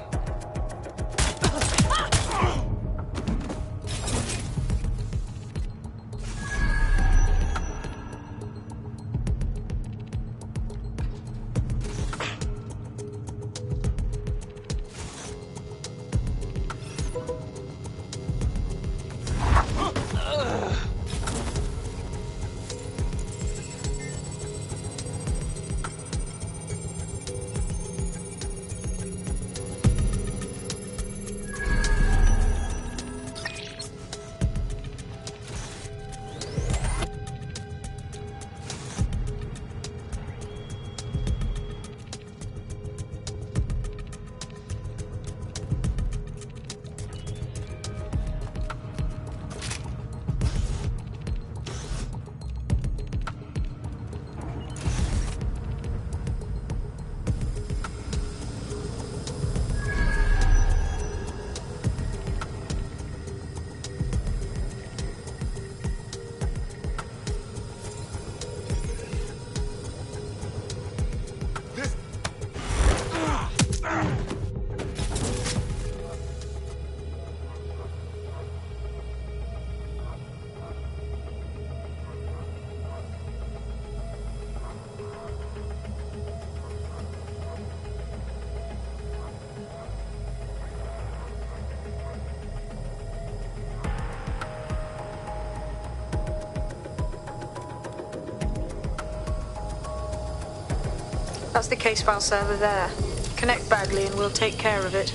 That's the case file server there. Connect Bagley and we'll take care of it.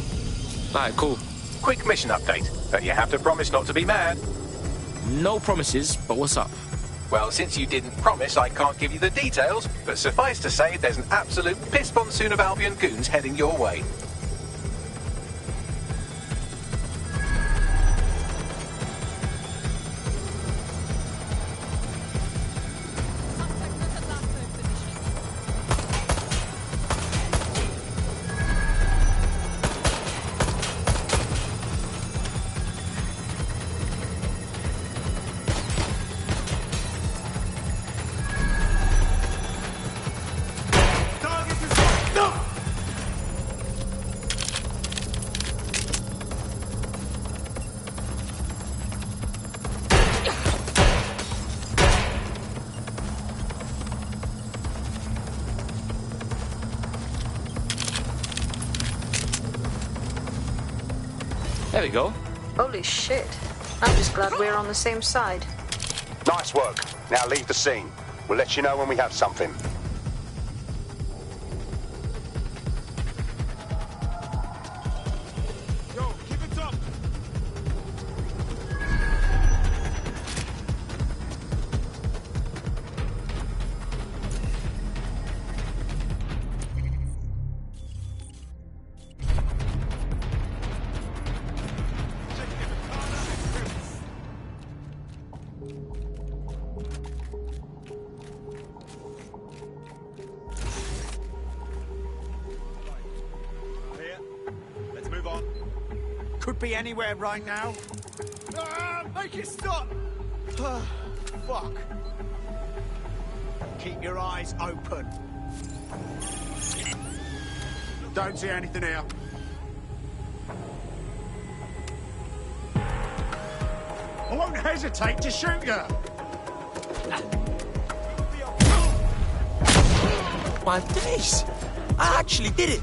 Alright, cool. quick mission update, but you have to promise not to be mad. No promises, but what's up? Well, since you didn't promise, I can't give you the details, but suffice to say there's an absolute piss monsoon of Albion goons heading your way. There we go. Holy shit. I'm just glad we're on the same side. Nice work. Now leave the scene. We'll let you know when we have something. Yo, keep it up. Could be anywhere right now. Make it stop! Fuck. Keep your eyes open. Don't see anything here. I won't hesitate to shoot you. My days! I actually did it!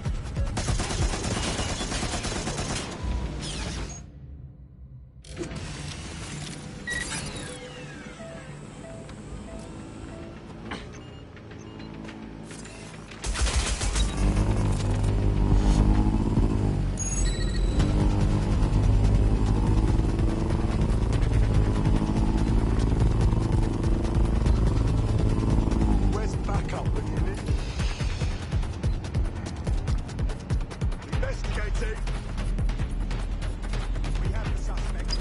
Where's backup, Lieutenant? Investigating. We have the suspect.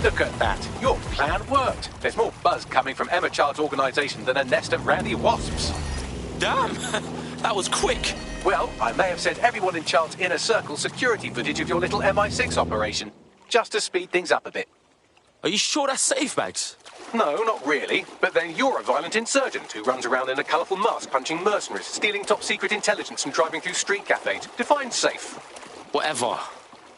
Look at that. Your plan worked. There's more buzz coming from Emma Child's organisation than a nest of rowdy wasps. Damn! That was quick. Well, I may have sent everyone in Child's inner circle security footage of your little MI6 operation, just to speed things up a bit. Are you sure that's safe, Bags? No, not really. But then you're a violent insurgent who runs around in a colourful mask punching mercenaries, stealing top-secret intelligence and driving through street cafes. Define safe. Whatever.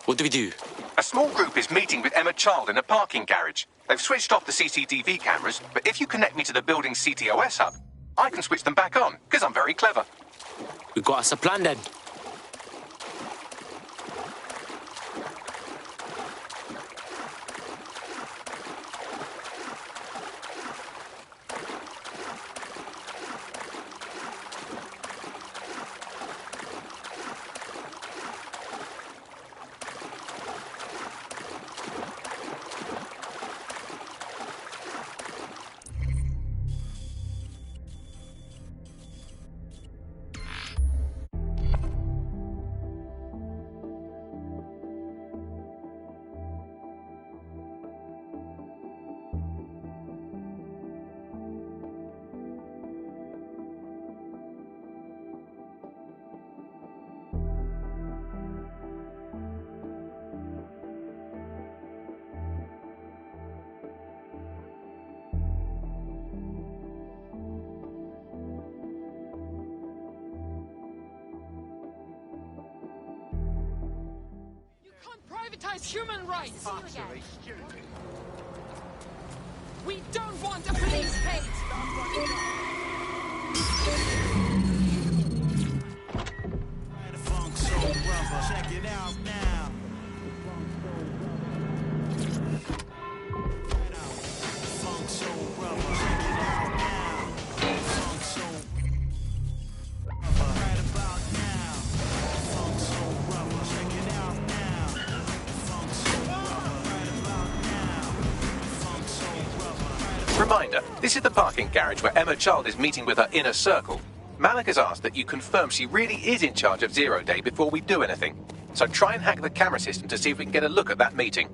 What do we do? A small group is meeting with Emma Child in a parking garage. They've switched off the CCTV cameras, but if you connect me to the building's CTOS hub, I can switch them back on, because I'm very clever. We got us a plan then. Privatize human rights. We don't want a police state. Reminder, this is the parking garage where Emma Child is meeting with her inner circle. Malik has asked that you confirm she really is in charge of Zero Day before we do anything. So try and hack the camera system to see if we can get a look at that meeting.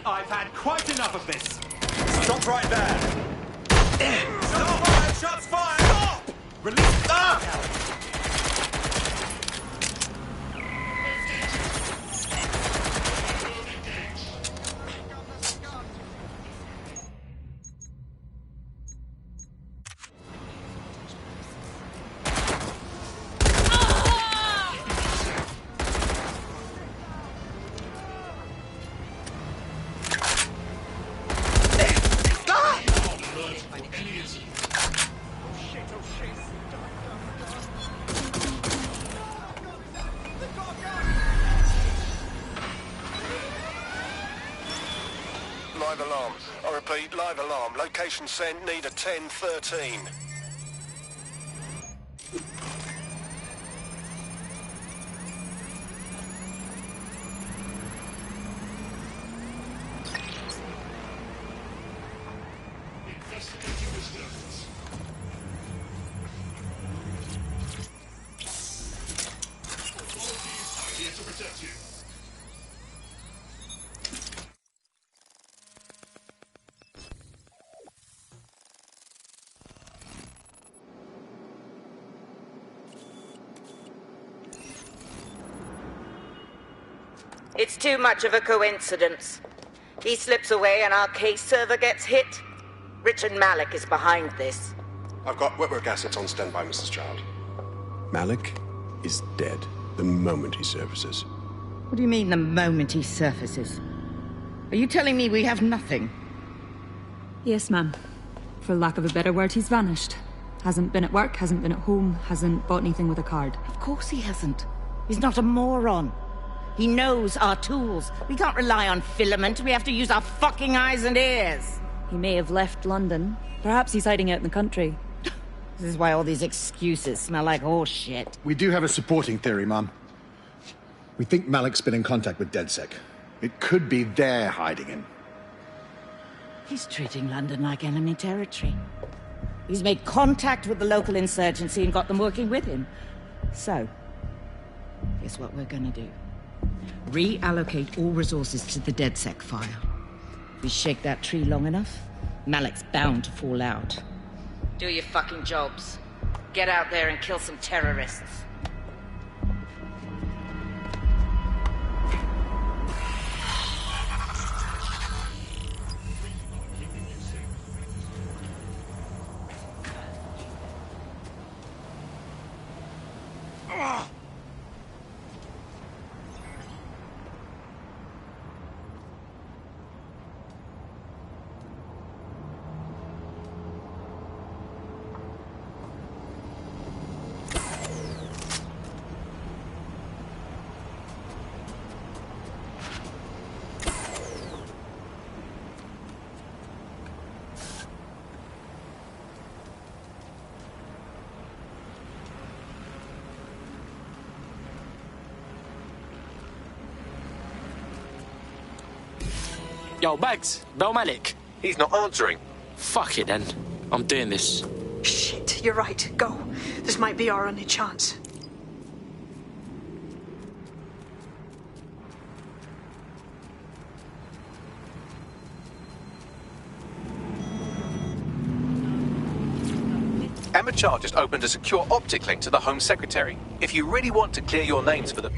I've had quite enough of this. Stop right there. Stop! Fire! Shots fired! Stop! Release. Live alarm. I repeat, live alarm. Location sent, need a 1013. Here to protect you. It's too much of a coincidence. He slips away and our case server gets hit. Richard Malik is behind this. I've got wetwork assets on standby, Mrs. Child. Malik is dead the moment he surfaces. What do you mean, the moment he surfaces? Are you telling me we have nothing? Yes, ma'am. For lack of a better word, he's vanished. Hasn't been at work, hasn't been at home, hasn't bought anything with a card. Of course he hasn't. He's not a moron. He knows our tools. We can't rely on filament. We have to use our fucking eyes and ears. He may have left London. Perhaps he's hiding out in the country. This is why all these excuses smell like horse shit. We do have a supporting theory, Mum. We think Malik's been in contact with DedSec. It could be they're hiding him. He's treating London like enemy territory. He's made contact with the local insurgency and got them working with him. So, guess what we're gonna do? Reallocate all resources to the DedSec file. If we shake that tree long enough, Malik's bound to fall out. Do your fucking jobs. Get out there and kill some terrorists. Yo, Bags, Bel Malik. He's not answering. Fuck it then. I'm doing this. Shit, you're right. Go. This might be our only chance. Emma Child just opened a secure optic link to the Home Secretary. If you really want to clear your names for the...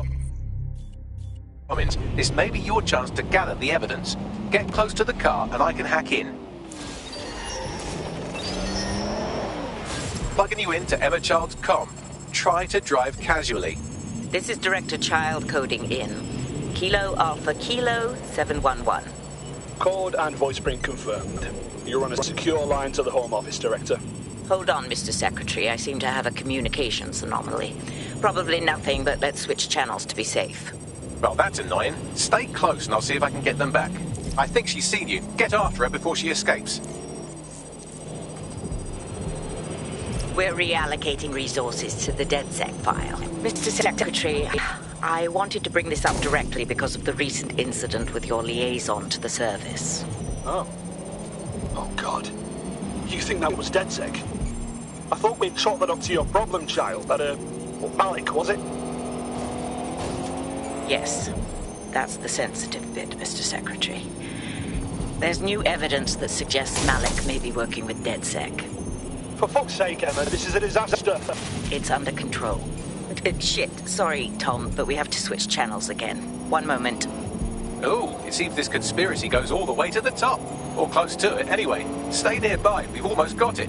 Cummins, this may be your chance to gather the evidence. Get close to the car and I can hack in. Plugging you into Emma Child's comm. Try to drive casually. This is Director Child coding in. Kilo Alpha Kilo 711. Code and voice print confirmed. You're on a secure line to the Home Office, Director. Hold on, Mr. Secretary. I seem to have a communications anomaly. Probably nothing, but let's switch channels to be safe. Well, that's annoying. Stay close and I'll see if I can get them back. I think she's seen you. Get after her before she escapes. We're reallocating resources to the DedSec file. Mr. Secretary, I wanted to bring this up directly because of the recent incident with your liaison to the service. Oh. Oh, God. You think that was DedSec? I thought we'd chalk that up to your problem child, that, Malik, was it? Yes. That's the sensitive bit, Mr. Secretary. There's new evidence that suggests Malik may be working with DedSec. For fuck's sake, Emma, this is a disaster. It's under control. Shit, sorry, Tom, but we have to switch channels again. One moment. Oh, it seems this conspiracy goes all the way to the top. Or close to it, anyway. Stay nearby, we've almost got it.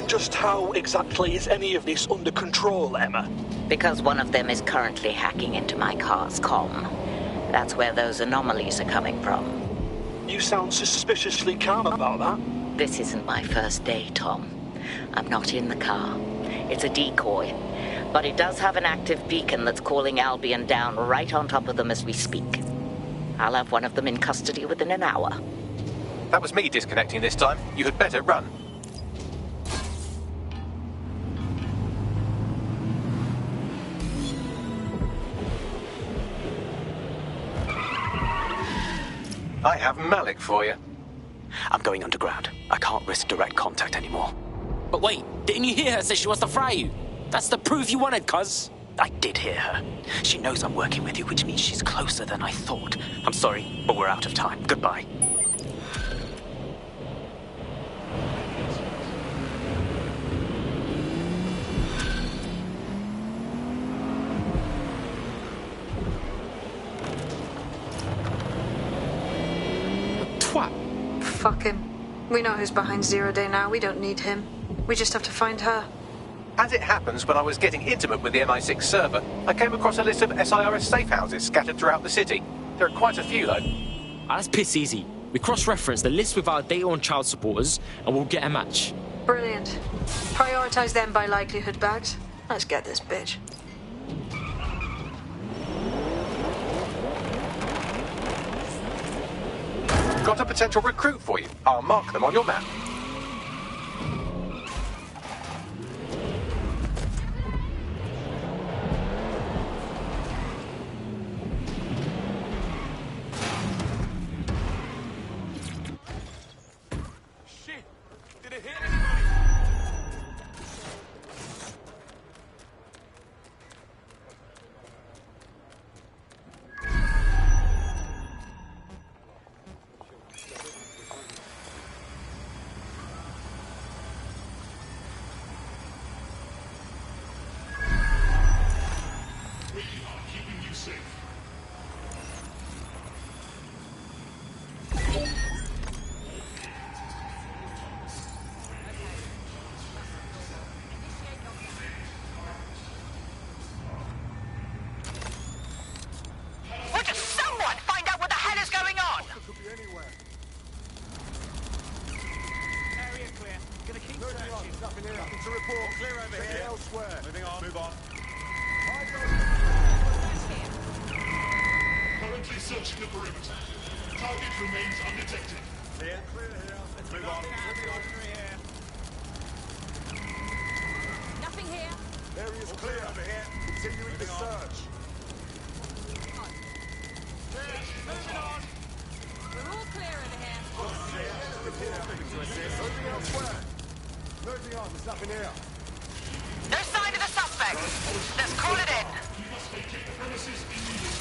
Just how exactly is any of this under control, Emma? Because one of them is currently hacking into my car's comm. That's where those anomalies are coming from. You sound suspiciously calm about that. This isn't my first day, Tom. I'm not in the car. It's a decoy. But it does have an active beacon that's calling Albion down right on top of them as we speak. I'll have one of them in custody within an hour. That was me disconnecting this time. You had better run. I have Malik for you. I'm going underground. I can't risk direct contact anymore. But wait, didn't you hear her say she wants to fry you? That's the proof you wanted, cuz. I did hear her. She knows I'm working with you, which means she's closer than I thought. I'm sorry, but we're out of time. Goodbye. Fuck him. We know who's behind Zero Day now. We don't need him. We just have to find her. As it happens, when I was getting intimate with the MI6 server, I came across a list of SIRS safe houses scattered throughout the city. There are quite a few, though. That's piss easy. We cross-reference the list with our data on child supporters, and we'll get a match. Brilliant. Prioritize them by likelihood, Bags. Let's get this bitch. Got a potential recruit for you. I'll mark them on your map. Shit! Did it hit Clear over here. Elsewhere. Moving on. Move on. Searching the perimeter. Target remains undetected. Clear here. Let's move on. Nothing here. Area's clear over here. Continuing the search. Moving on. We're all clear over here. Moving elsewhere. Moving on. There's nothing here. No sign of the suspect. Let's call it in. You must vacate the premises immediately.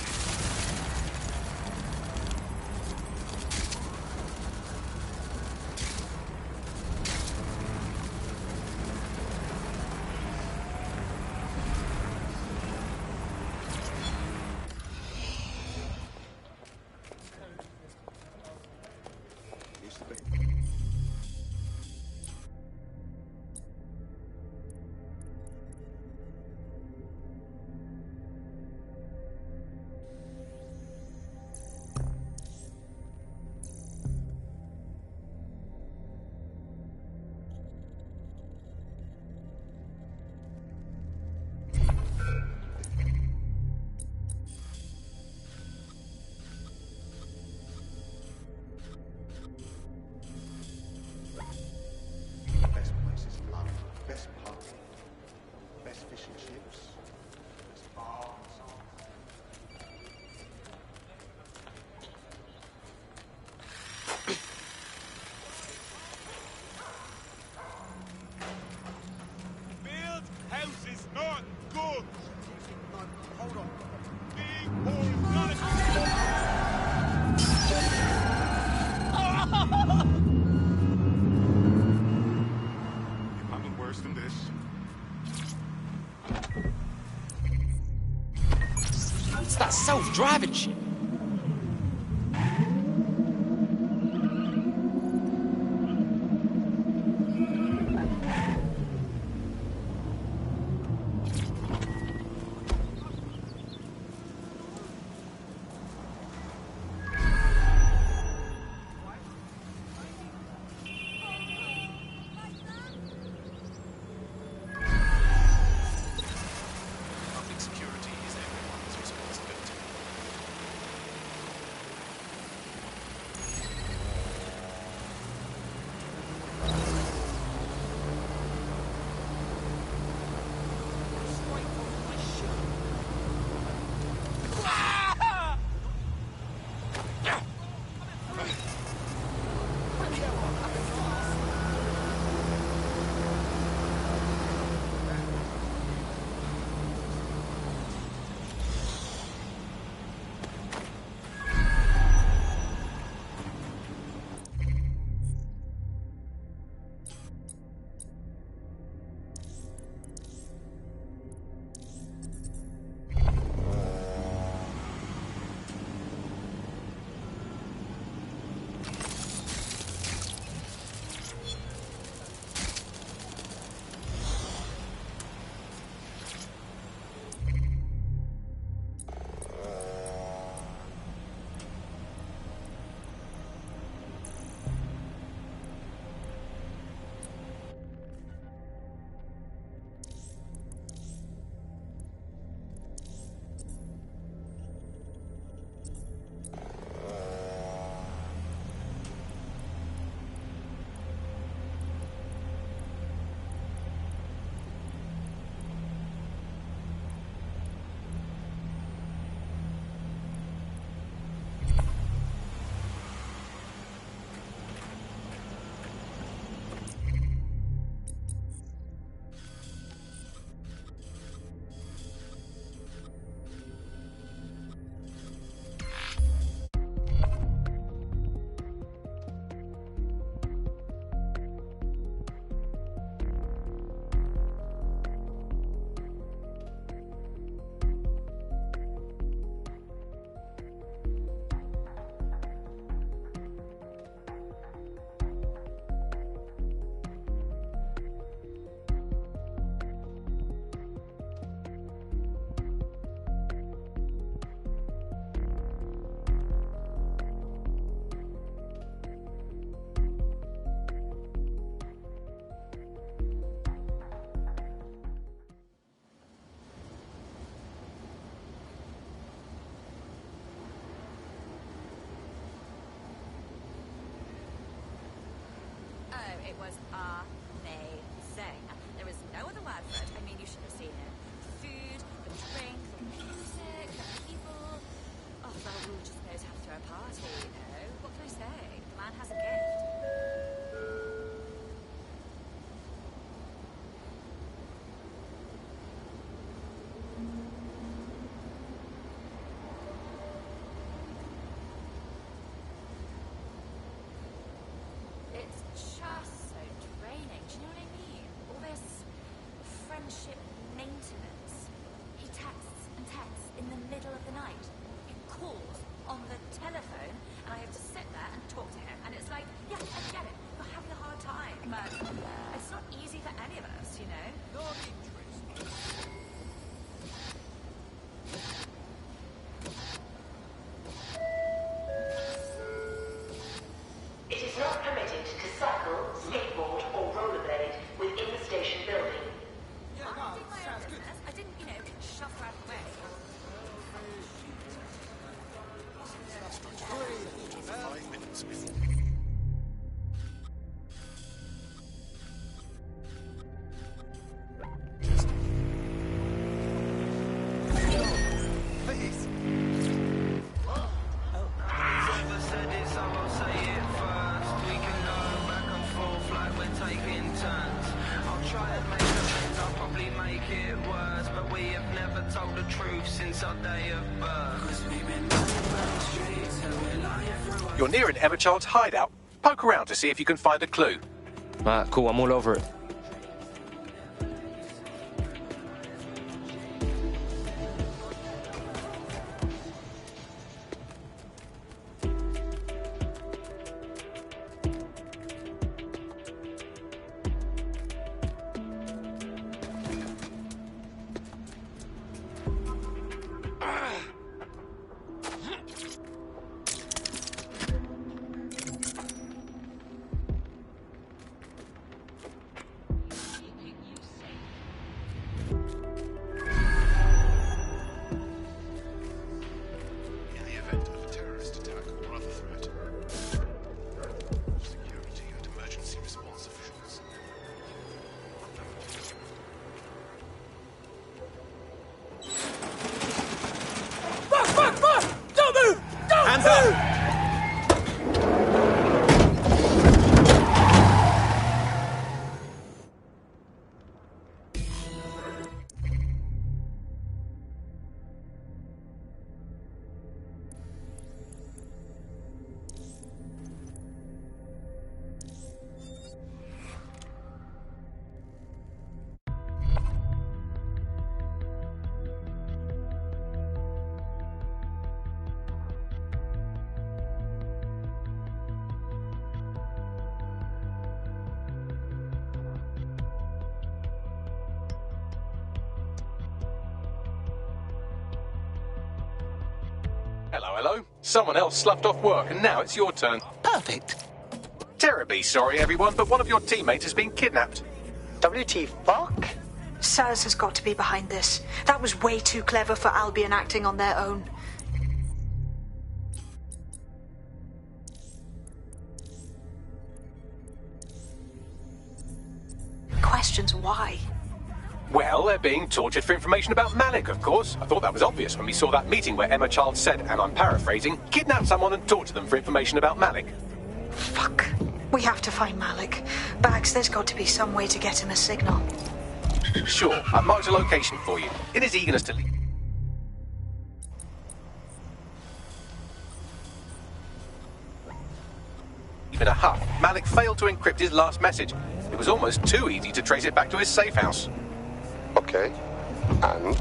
Best places, love. Best pub. Best fish and chips. Best bar and so on. Field house is not good. Hold on. Big boy, You handled worse than this. What's that self-driving shit? Public security is everyone's responsibility. it was amazing. There is no other word for it. I mean, you should have seen it. Food, the drink, the music, the people. Oh, Raoul just knows how to throw a party, you know? What can I say? The man has a gift. It's just so draining. Do you know what I mean? All this friendship maintenance. He texts and texts in the middle of the night. He calls on the telephone, and I have to sit there and talk to him. And it's like, yeah, I get it. You're having a hard time, but it's not easy for any of us, you know? Not interesting. It is not permitted to cycle, skateboard, or rollerblade within the station building. Yeah, no, sounds good. I didn't, you know, shove her out of the way. 5 minutes before. Please. Told the truth since our day of birth. You're near an Emma Child's hideout. Poke around to see if you can find a clue. Alright, cool, I'm all over it. In the event of a terrorist attack or other threat, security and emergency response officials. Fuck! Don't move! Don't Hands move! Up! Hello. Someone else sloughed off work, and now it's your turn. Perfect. Terribly sorry, everyone, but one of your teammates has been kidnapped. WT fuck? SIRS has got to be behind this. That was way too clever for Albion acting on their own. Questions why? Well, they're being tortured for information about Malik, of course. I thought that was obvious when we saw that meeting where Emma Child said, and I'm paraphrasing, kidnap someone and torture them for information about Malik. Fuck. We have to find Malik. Bags, there's got to be some way to get him a signal. Sure, I've marked a location for you. In his eagerness to leave. Even a huff, Malik failed to encrypt his last message. It was almost too easy to trace it back to his safe house. Okay. And?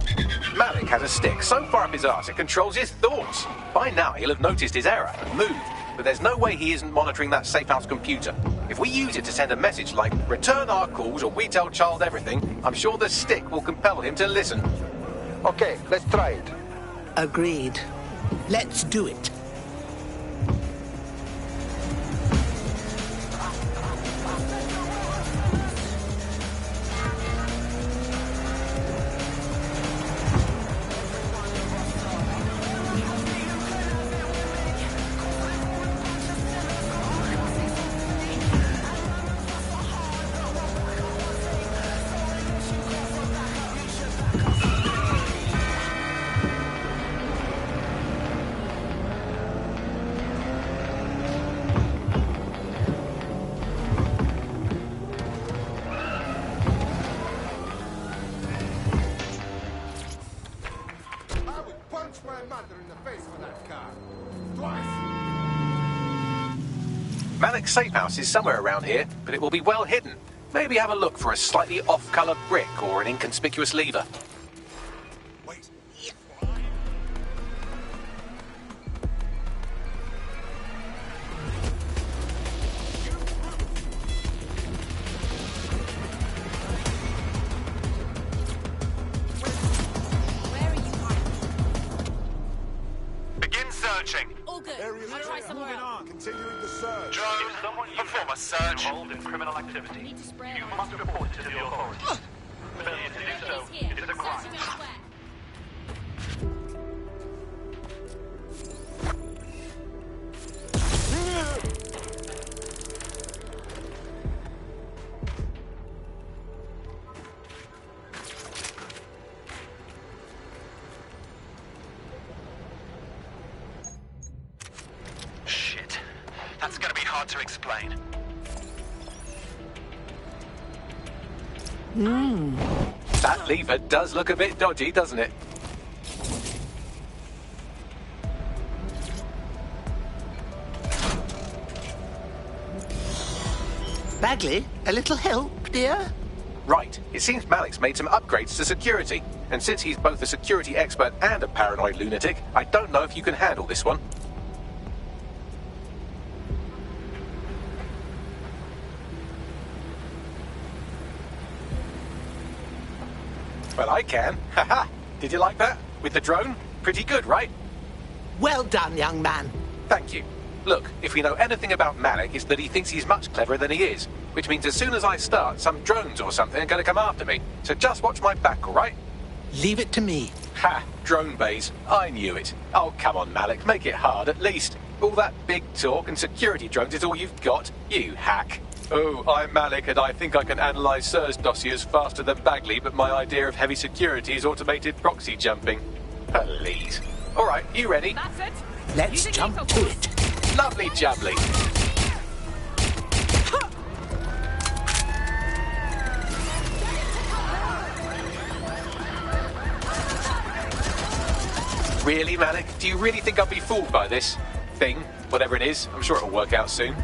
Malik has a stick so far up his arse it controls his thoughts. By now he'll have noticed his error and moved, but there's no way he isn't monitoring that safe house computer. If we use it to send a message like, return our calls or we tell Child everything, I'm sure the stick will compel him to listen. Okay, let's try it. Agreed. Let's do it. face for that car. Twice. Malik's safe house is somewhere around here, but it will be well hidden. Maybe have a look for a slightly off-colour brick or an inconspicuous lever. All good. I'll try somewhere else. Continuing the search. Drone, perform a search. Involved in criminal activity. Need to spray You must report it to the authorities. Failure to do so is a crime. Searching elsewhere. Shit. That's gonna be hard to explain. That lever does look a bit dodgy, doesn't it? Bagley, a little help, dear? Right. It seems Malik's made some upgrades to security. And since he's both a security expert and a paranoid lunatic, I don't know if you can handle this one. Well, I can. Haha. Did you like that? With the drone? Pretty good, right? Well done, young man. Thank you. Look, if we know anything about Malik, it's that he thinks he's much cleverer than he is. Which means as soon as I start, some drones or something are going to come after me. So just watch my back, all right? Leave it to me. Ha! Drone bays. I knew it. Oh, come on, Malik. Make it hard, at least. All that big talk and security drones is all you've got. You hack. Oh, I'm Malik, and I think I can analyse SIRS dossiers faster than Bagley, but my idea of heavy security is automated proxy jumping. Please. All right, you ready? That's it. Let's jump to it. Lovely jubbly. Really, Malik? Do you really think I'll be fooled by this thing? Whatever it is, I'm sure it'll work out soon.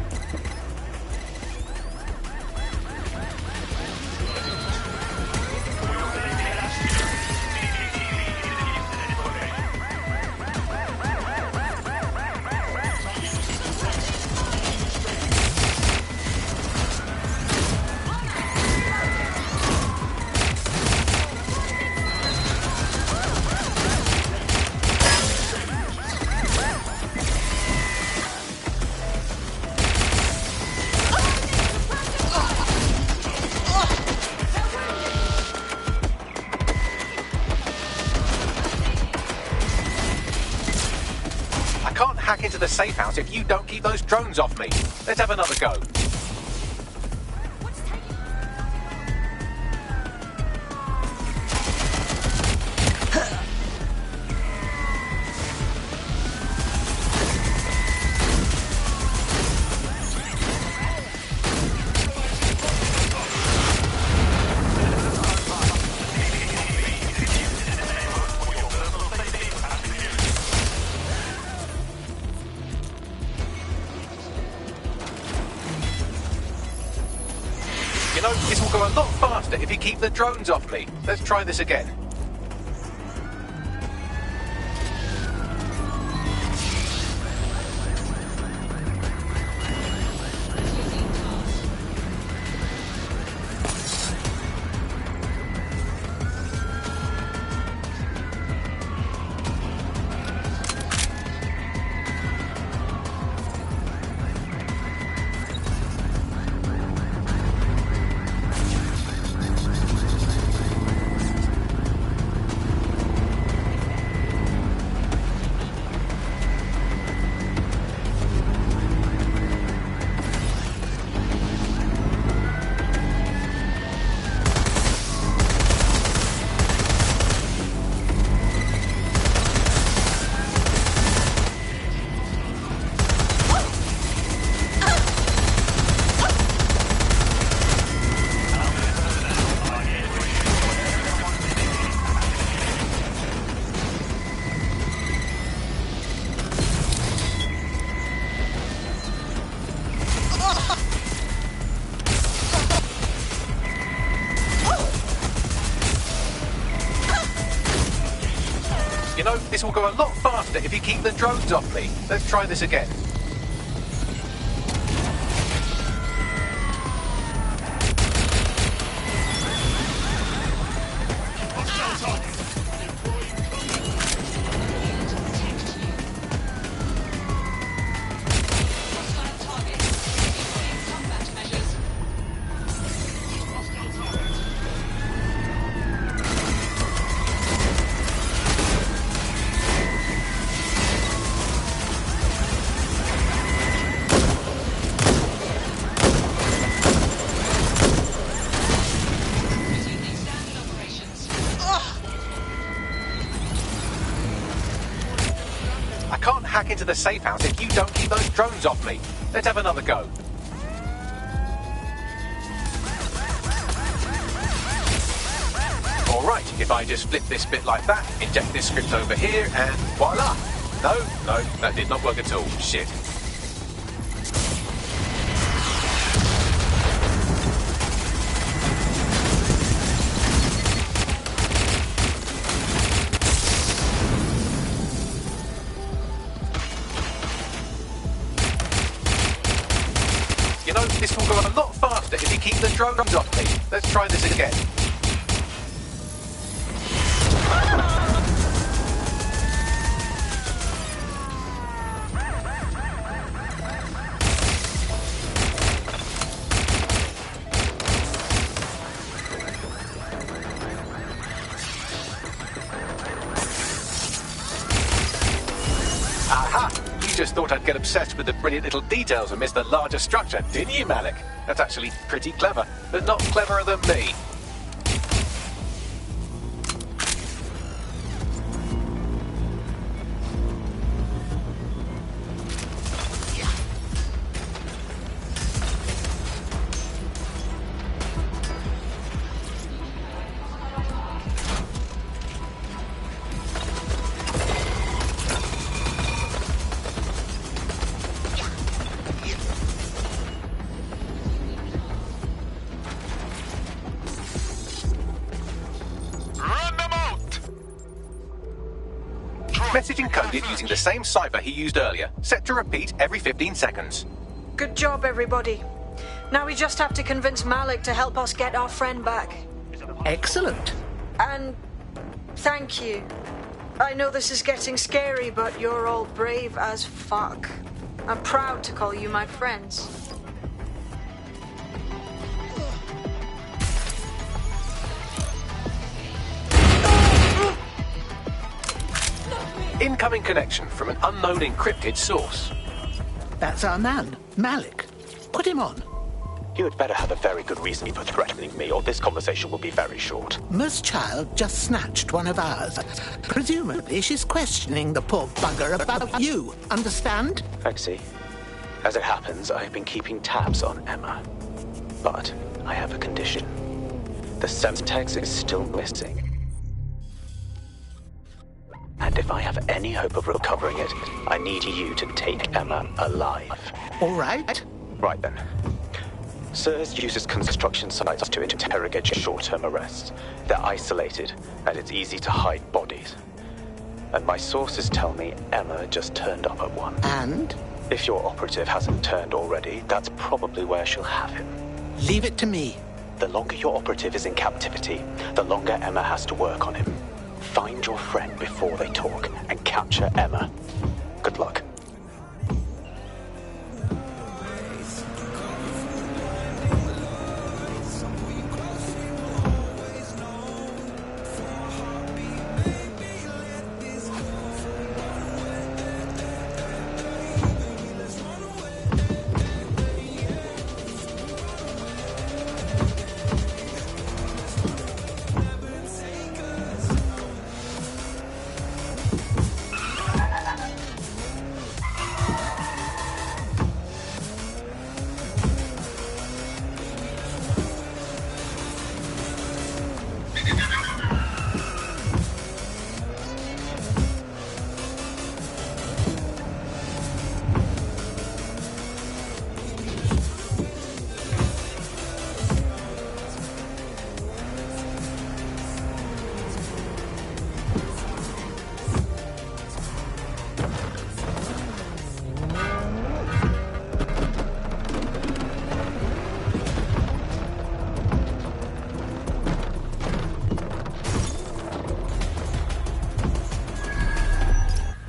Hack into the safe house if you don't keep those drones off me. Let's have another go. You know, this will go a lot faster if you keep the drones off me. Let's try this again. You know, this will go a lot faster if you keep the drones off me. Let's try this again. Into the safe house if you don't keep those drones off me. Let's have another go. Alright, if I just flip this bit like that, inject this script over here, and voila! No, that did not work at all. Shit. You know, this will go a lot faster if you keep the drones off me. Let's try this again. Aha! You just thought I'd get obsessed with the brilliant little details and miss the larger structure, didn't you, Malik? That's actually pretty clever, but not cleverer than me. Message encoded using the same cipher he used earlier, set to repeat every 15 seconds. Good job, everybody. Now we just have to convince Malik to help us get our friend back. Excellent. And thank you. I know this is getting scary, but you're all brave as fuck. I'm proud to call you my friends. Incoming connection from an unknown encrypted source. That's our man, Malik. Put him on. You had better have a very good reason for threatening me, or this conversation will be very short. Miss Child just snatched one of ours. Presumably she's questioning the poor bugger about you. Understand? I see. As it happens, I have been keeping tabs on Emma. But I have a condition. The Semtex is still missing. And if I have any hope of recovering it, I need you to take Emma alive. All right. Right then. SIRS uses construction sites to interrogate short-term arrests. They're isolated, and it's easy to hide bodies. And my sources tell me Emma just turned up at one. And? If your operative hasn't turned already, that's probably where she'll have him. Leave it to me. The longer your operative is in captivity, the longer Emma has to work on him. Find your friend before they talk, and capture Emma. Good luck.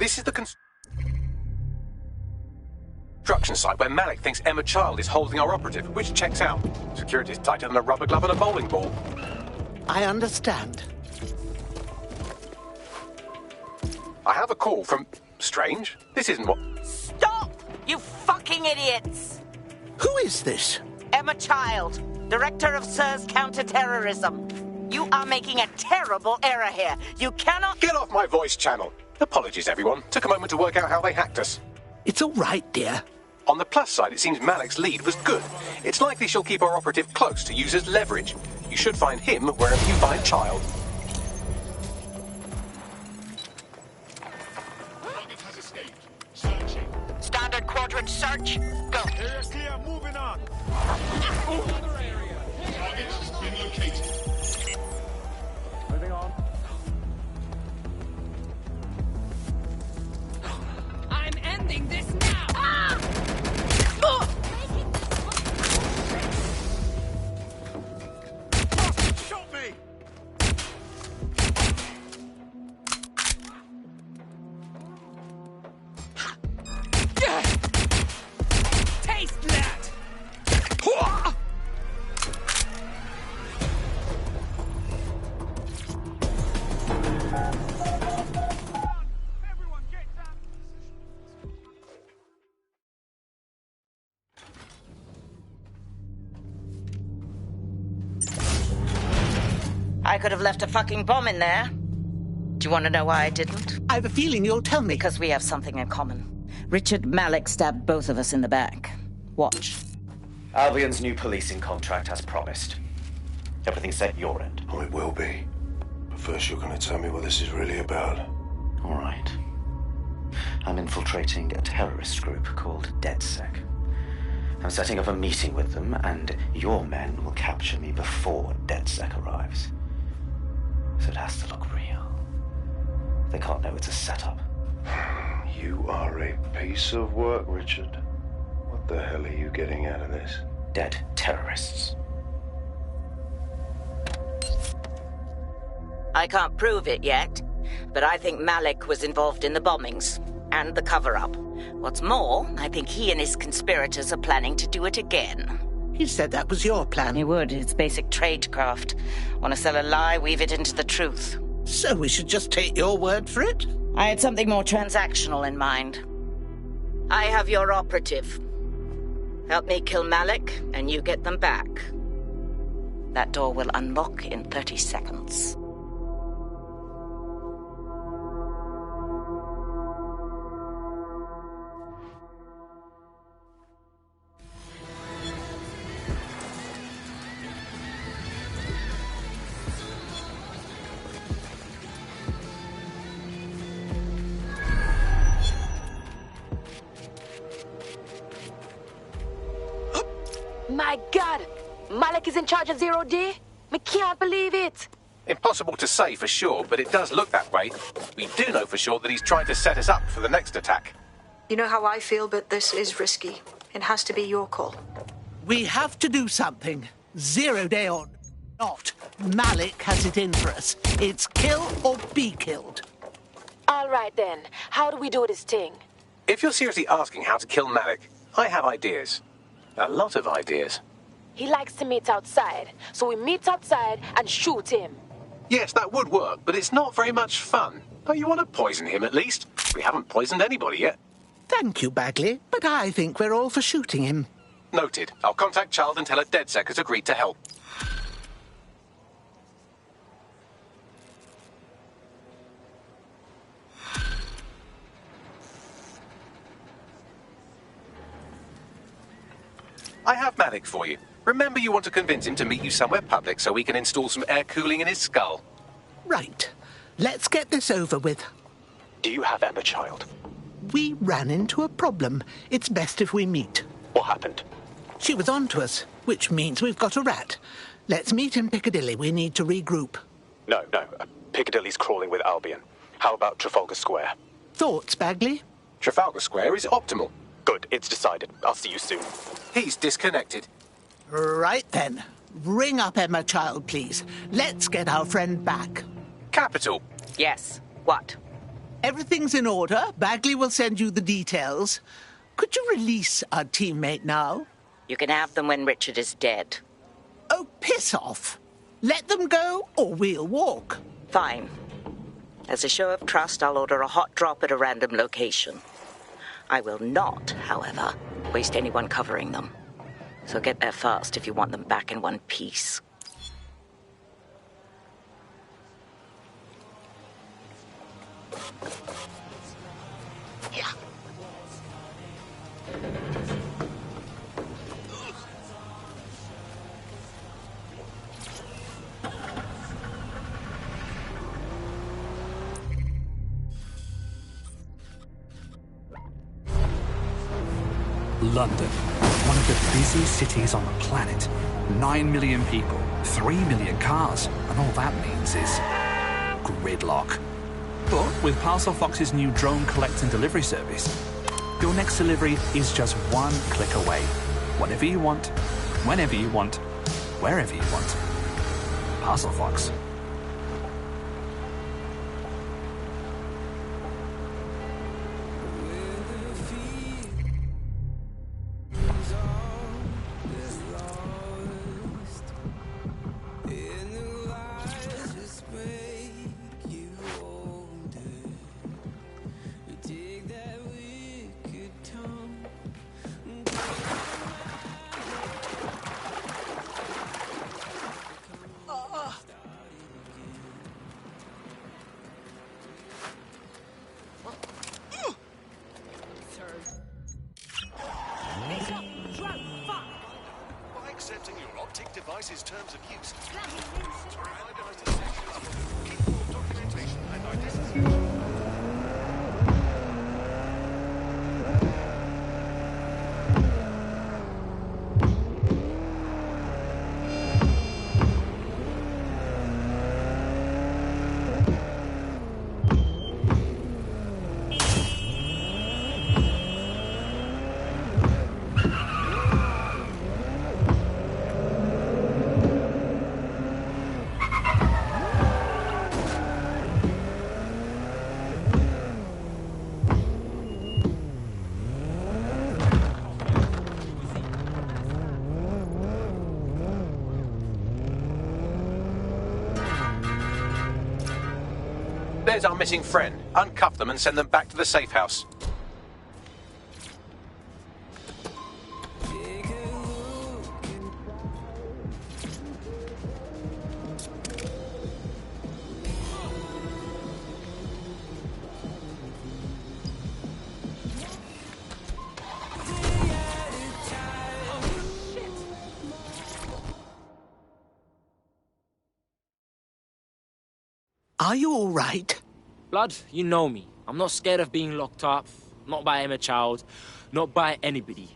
This is the construction site where Malik thinks Emma Child is holding our operative, which checks out. Security's tighter than a rubber glove and a bowling ball. I understand. I have a call from... Strange. This isn't what... Stop! You fucking idiots! Who is this? Emma Child, Director of SIRS Counter-Terrorism. You are making a terrible error here. You cannot... Get off my voice channel. Apologies, everyone. Took a moment to work out how they hacked us. It's all right, dear. On the plus side, it seems Malik's lead was good. It's likely she'll keep our operative close to use as leverage. You should find him wherever you find Child. Target has escaped. Searching. Standard quadrant search. Go. Area clear, moving on. Target has been located. Moving on. I'm ending this now! Ah! Shot me! Taste that! I could have left a fucking bomb in there. Do you want to know why I didn't? I have a feeling you'll tell me. Because we have something in common. Richard Malik stabbed both of us in the back. Watch. Albion's new policing contract as promised. Everything set your end. Oh, it will be. But first you're going to tell me what this is really about. All right. I'm infiltrating a terrorist group called DedSec. I'm setting up a meeting with them, and your men will capture me before DedSec arrives. So it has to look real. They can't know it's a setup. You are a piece of work, Richard. What the hell are you getting out of this? Dead terrorists. I can't prove it yet, but I think Malik was involved in the bombings and the cover-up. What's more, I think he and his conspirators are planning to do it again. He said that was your plan. He would. It's basic tradecraft. Want to sell a lie, weave it into the truth. So we should just take your word for it? I had something more transactional in mind. I have your operative. Help me kill Malik, and you get them back. That door will unlock in 30 seconds. My God! Malik is in charge of Zero Day? I can't believe it! Impossible to say for sure, but it does look that way. We do know for sure that he's trying to set us up for the next attack. You know how I feel, but this is risky. It has to be your call. We have to do something. 0 Day or not, Malik has it in for us. It's kill or be killed. All right then, how do we do this thing? If you're seriously asking how to kill Malik, I have ideas. A lot of ideas. He likes to meet outside, so we meet outside and shoot him. Yes, that would work, but it's not very much fun. Don't you want to poison him at least? We haven't poisoned anybody yet. Thank you, Bagley, but I think we're all for shooting him. Noted. I'll contact Child and tell her DedSec has agreed to help. I have Malik for you. Remember, you want to convince him to meet you somewhere public so we can install some air cooling in his skull. Right. Let's get this over with. Do you have Emma Child? We ran into a problem. It's best if we meet. What happened? She was on to us, which means we've got a rat. Let's meet in Piccadilly. We need to regroup. No. Piccadilly's crawling with Albion. How about Trafalgar Square? Thoughts, Bagley? Trafalgar Square is optimal. Good, it's decided. I'll see you soon. He's disconnected. Right then. Ring up Emma Child, please. Let's get our friend back. Capital. Yes. What? Everything's in order. Bagley will send you the details. Could you release our teammate now? You can have them when Richard is dead. Oh, piss off. Let them go, or we'll walk. Fine. As a show of trust, I'll order a hot drop at a random location. I will not, however, waste anyone covering them. So get there fast if you want them back in one piece. Yeah. London, one of the busiest cities on the planet. 9 million people, 3 million cars, and all that means is gridlock. But with Parcel Fox's new drone collect and delivery service, your next delivery is just one click away. Whatever you want, whenever you want, wherever you want. Parcel Fox. By accepting your optic device's terms of use, to provide us the sections for keep documentation and identity. There's our missing friend. Uncuff them and send them back to the safe house. Are you all right? Blood, you know me. I'm not scared of being locked up. Not by Emma Child. Not by anybody.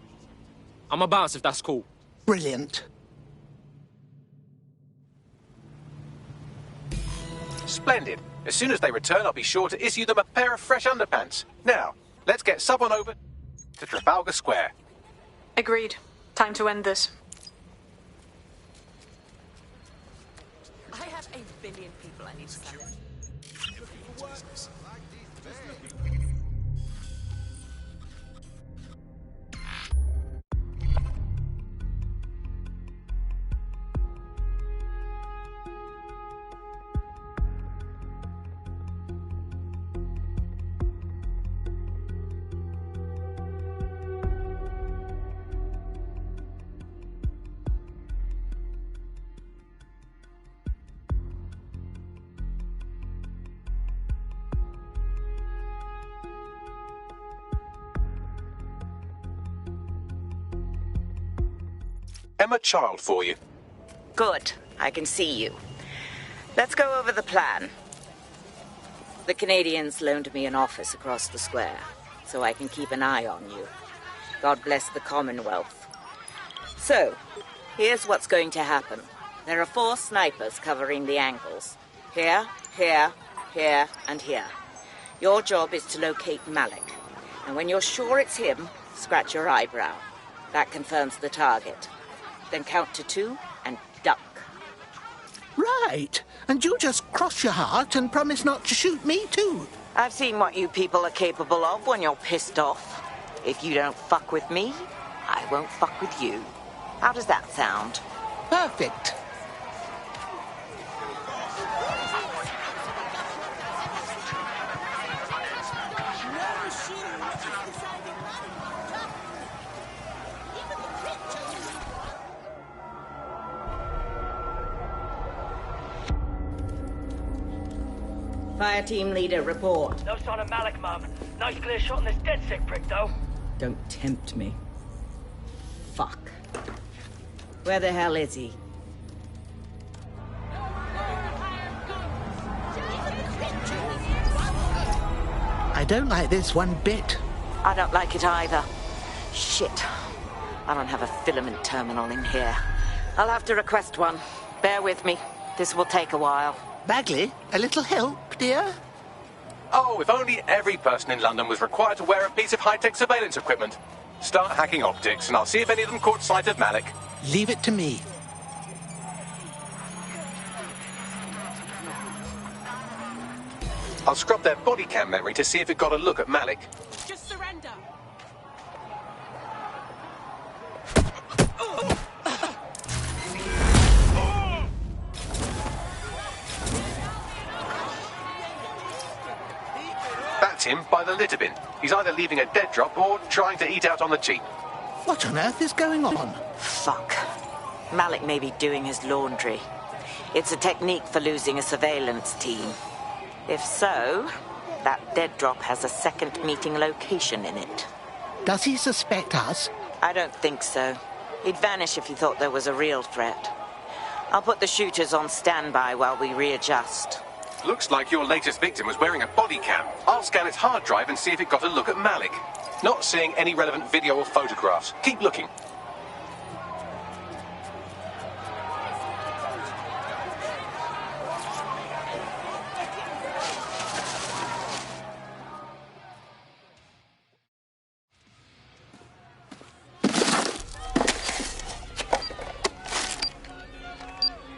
I'm a bounce if that's cool. Brilliant. Splendid. As soon as they return, I'll be sure to issue them a pair of fresh underpants. Now, let's get Sub on over to Trafalgar Square. Agreed. Time to end this. I have a billion people I need to sell. Emma Child for you. Good. I can see you. Let's go over the plan. The Canadians loaned me an office across the square, so I can keep an eye on you. God bless the Commonwealth. So, here's what's going to happen. There are 4 snipers covering the angles. Here, here, here, and here. Your job is to locate Malik. And when you're sure it's him, scratch your eyebrow. That confirms the target. Then count to 2 and duck. Right. And you just cross your heart and promise not to shoot me too. I've seen what you people are capable of when you're pissed off. If you don't fuck with me, I won't fuck with you. How does that sound? Perfect. Fire team leader, report. No sign of Malik, Mum. Nice clear shot on this DedSec prick, though. Don't tempt me. Fuck. Where the hell is he? I don't like this one bit. I don't like it either. Shit. I don't have a filament terminal in here. I'll have to request one. Bear with me. This will take a while. Bagley, a little help, dear? Oh, if only every person in London was required to wear a piece of high-tech surveillance equipment. Start hacking optics, and I'll see if any of them caught sight of Malik. Leave it to me. I'll scrub their body cam memory to see if it got a look at Malik. Just surrender. That's him by the litter bin. He's either leaving a dead drop or trying to eat out on the cheap. What on earth is going on? Fuck. Malik may be doing his laundry. It's a technique for losing a surveillance team. If so, that dead drop has a second meeting location in it. Does he suspect us? I don't think so. He'd vanish if he thought there was a real threat. I'll put the shooters on standby while we readjust. Looks like your latest victim was wearing a body cam. I'll scan its hard drive and see if it got a look at Malik. Not seeing any relevant video or photographs. Keep looking.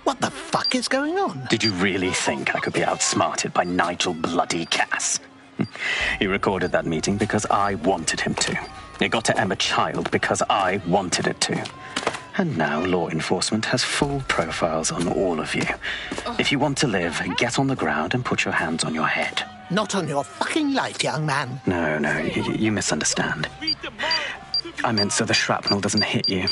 What the fuck is going on? Did you really think I could be outsmarted by Nigel bloody Cass? He recorded that meeting because I wanted him to. It got to Emma Child because I wanted it to. And now law enforcement has full profiles on all of you. If you want to live, get on the ground and put your hands on your head. Not on your fucking life, young man. No, you misunderstand. I meant so the shrapnel doesn't hit you.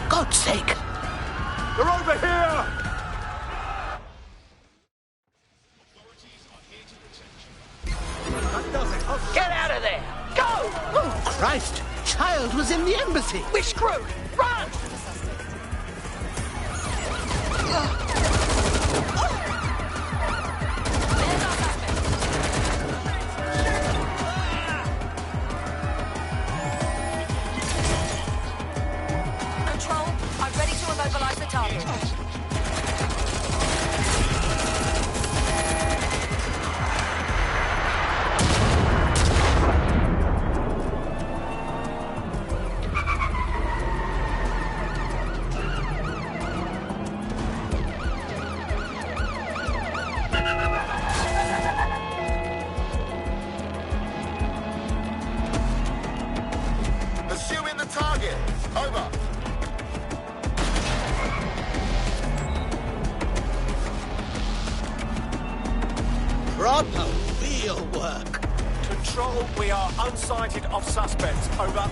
God's sake! They're over here! Get out of there! Go! Oh, Christ! Child was in the embassy! We're screwed! Run! Control, I'm ready to immobilize the target. Pursuing the target. Over. Bravo! Real work. Control, we are unsighted of suspects. Over.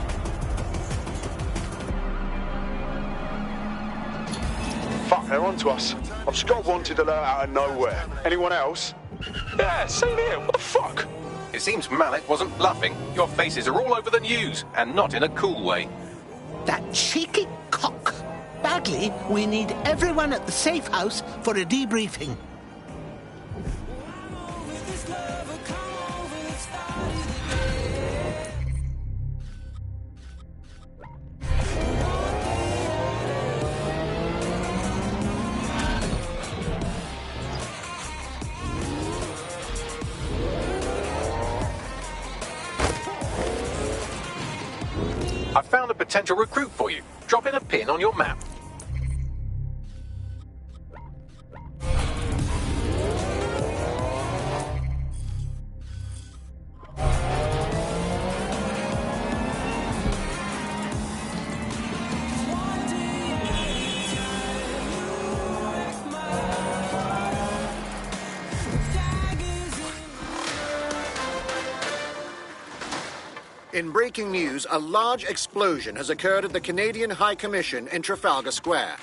Fuck, they're onto us. I've just got a wanted alert out of nowhere. Anyone else? Yeah, same here. What the fuck? It seems Malik wasn't bluffing. Your faces are all over the news, and not in a cool way. That cheeky cock. Bagley, we need everyone at the safe house for a debriefing. I've found a potential recruit for you. Drop in a pin on your map. In breaking news, a large explosion has occurred at the Canadian High Commission in Trafalgar Square.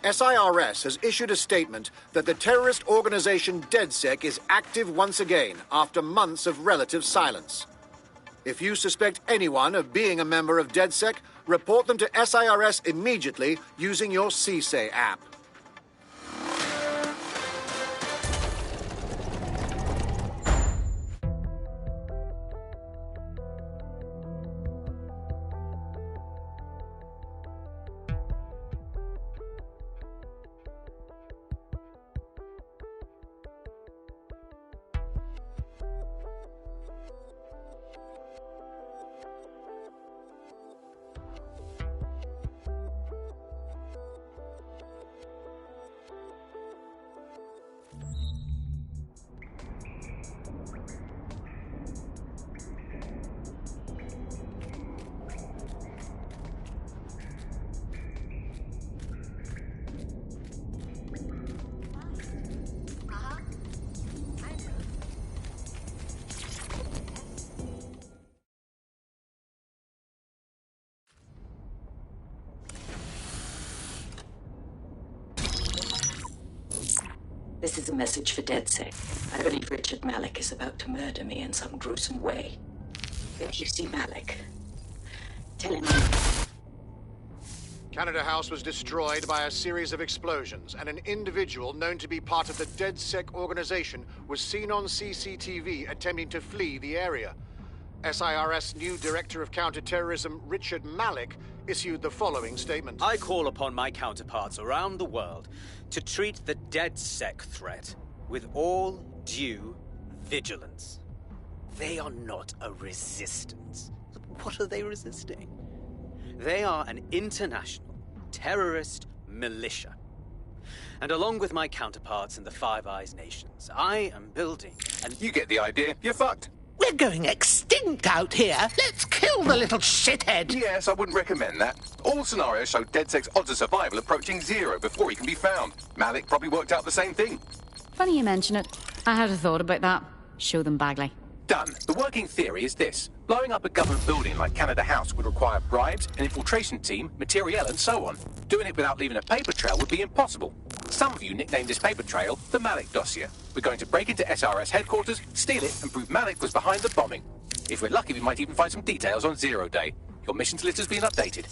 SIRS has issued a statement that the terrorist organization DedSec is active once again after months of relative silence. If you suspect anyone of being a member of DedSec, report them to SIRS immediately using your CSAY app. This is a message for DedSec. I believe Richard Malik is about to murder me in some gruesome way. If you see Malik, tell him... Canada House was destroyed by a series of explosions, and an individual known to be part of the DedSec organization was seen on CCTV attempting to flee the area. SIRS new Director of Counterterrorism, Richard Malik, issued the following statement. I call upon my counterparts around the world to treat the DedSec threat with all due vigilance. They are not a resistance. What are they resisting? They are an international terrorist militia. And along with my counterparts in the Five Eyes nations, I am building and... You get the idea. You're fucked. We're going extinct out here. Let's kill the little shithead. Yes, I wouldn't recommend that. All scenarios show DedSec's odds of survival approaching 0 before he can be found. Malik probably worked out the same thing. Funny you mention it. I had a thought about that. Show them Bagley. Done. The working theory is this. Blowing up a government building like Canada House would require bribes, an infiltration team, materiel, and so on. Doing it without leaving a paper trail would be impossible. Some of you nicknamed this paper trail the Malik dossier. We're going to break into SRS headquarters, steal it, and prove Malik was behind the bombing. If we're lucky, we might even find some details on 0 Day. Your missions list has been updated.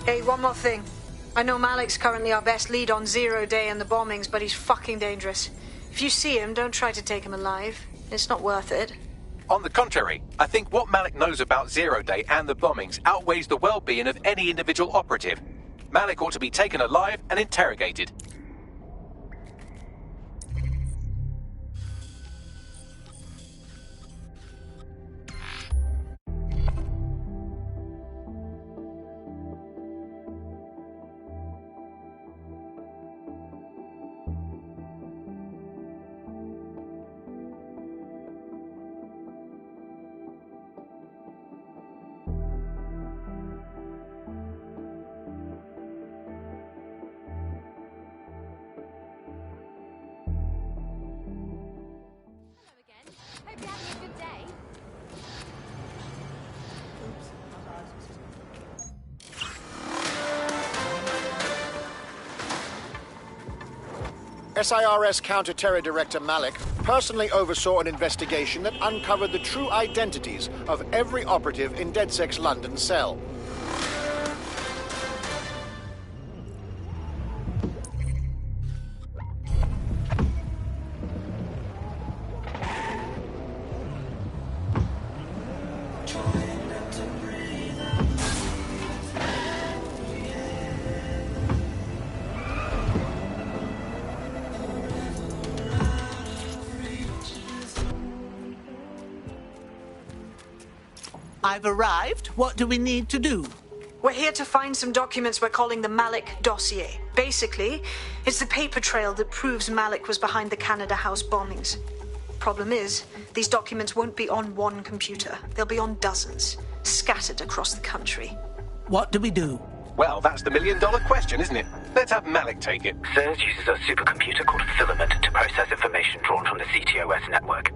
Hey, one more thing. I know Malik's currently our best lead on 0 Day and the bombings, but he's fucking dangerous. If you see him, don't try to take him alive. It's not worth it. On the contrary, I think what Malik knows about 0 Day and the bombings outweighs the well-being of any individual operative. Malik ought to be taken alive and interrogated. SIRS Counter-Terror Director Malik personally oversaw an investigation that uncovered the true identities of every operative in DedSec's London cell. I've arrived. What do we need to do? We're here to find some documents we're calling the Malik dossier. Basically, it's the paper trail that proves Malik was behind the Canada House bombings. Problem is, these documents won't be on one computer. They'll be on dozens, scattered across the country. What do we do? Well, that's the million-dollar question, isn't it? Let's have Malik take it. SIRS uses a supercomputer called Filament to process information drawn from the CTOS network.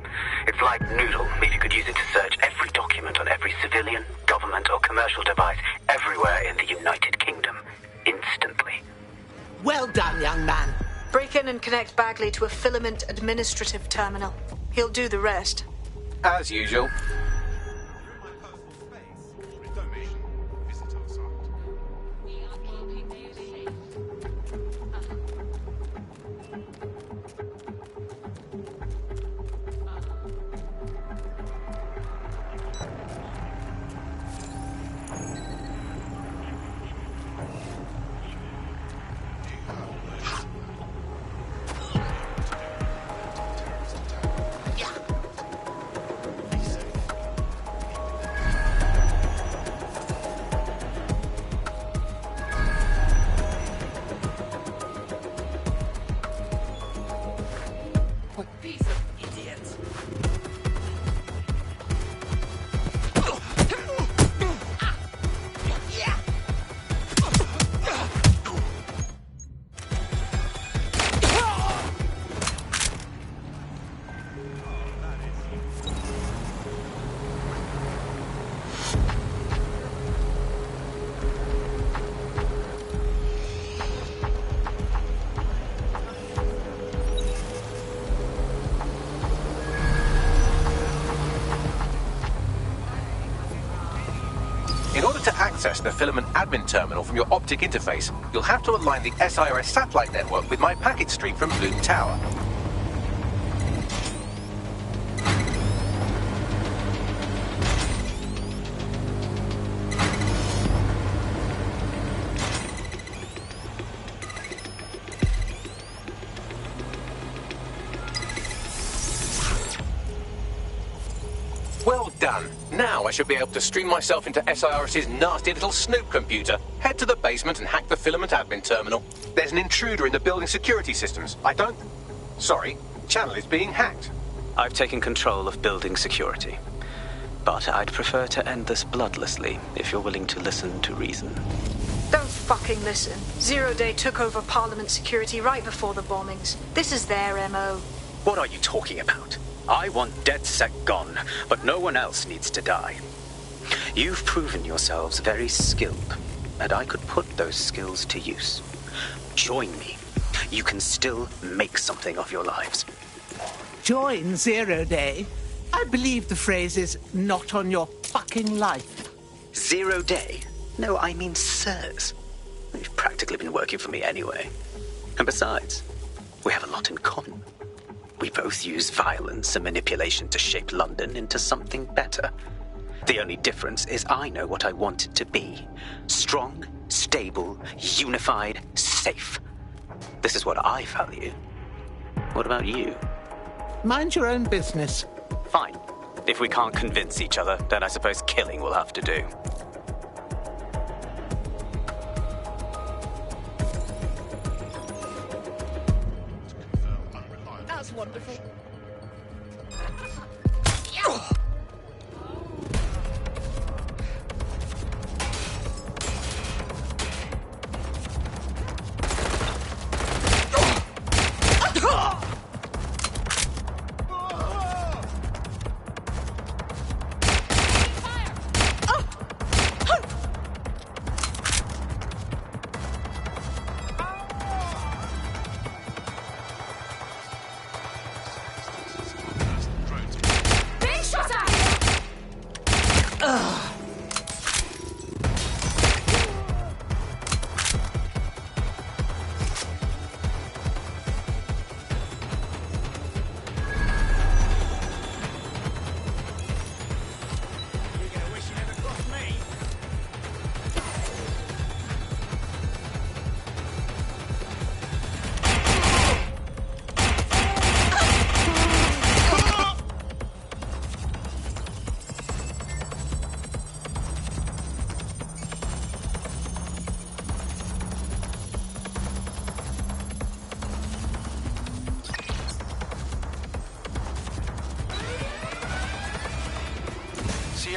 It's like Noodle, if you could use it to search every document on every civilian, government or commercial device everywhere in the United Kingdom, instantly. Well done, young man. Break in and connect Bagley to a Filament administrative terminal. He'll do the rest. As usual. In order to access the Filament admin terminal from your optic interface, you'll have to align the SIRS satellite network with my packet stream from Bloom Tower. Well done. Now I should be able to stream myself into SIRS's nasty little snoop computer, head to the basement and hack the Filament admin terminal. There's an intruder in the building security systems. Sorry, channel is being hacked. I've taken control of building security. But I'd prefer to end this bloodlessly, if you're willing to listen to reason. Don't fucking listen. Zero Day took over Parliament security right before the bombings. This is their MO. What are you talking about? I want DedSec gone, but no one else needs to die. You've proven yourselves very skilled, and I could put those skills to use. Join me. You can still make something of your lives. Join Zero Day? I believe the phrase is not on your fucking life. Zero Day? No, I mean SIRS. You've practically been working for me anyway. And besides, we have a lot in common. We both use violence and manipulation to shape London into something better. The only difference is I know what I want it to be. Strong, stable, unified, safe. This is what I value. What about you? Mind your own business. Fine. If we can't convince each other, then I suppose killing will have to do. That's wonderful. Being shot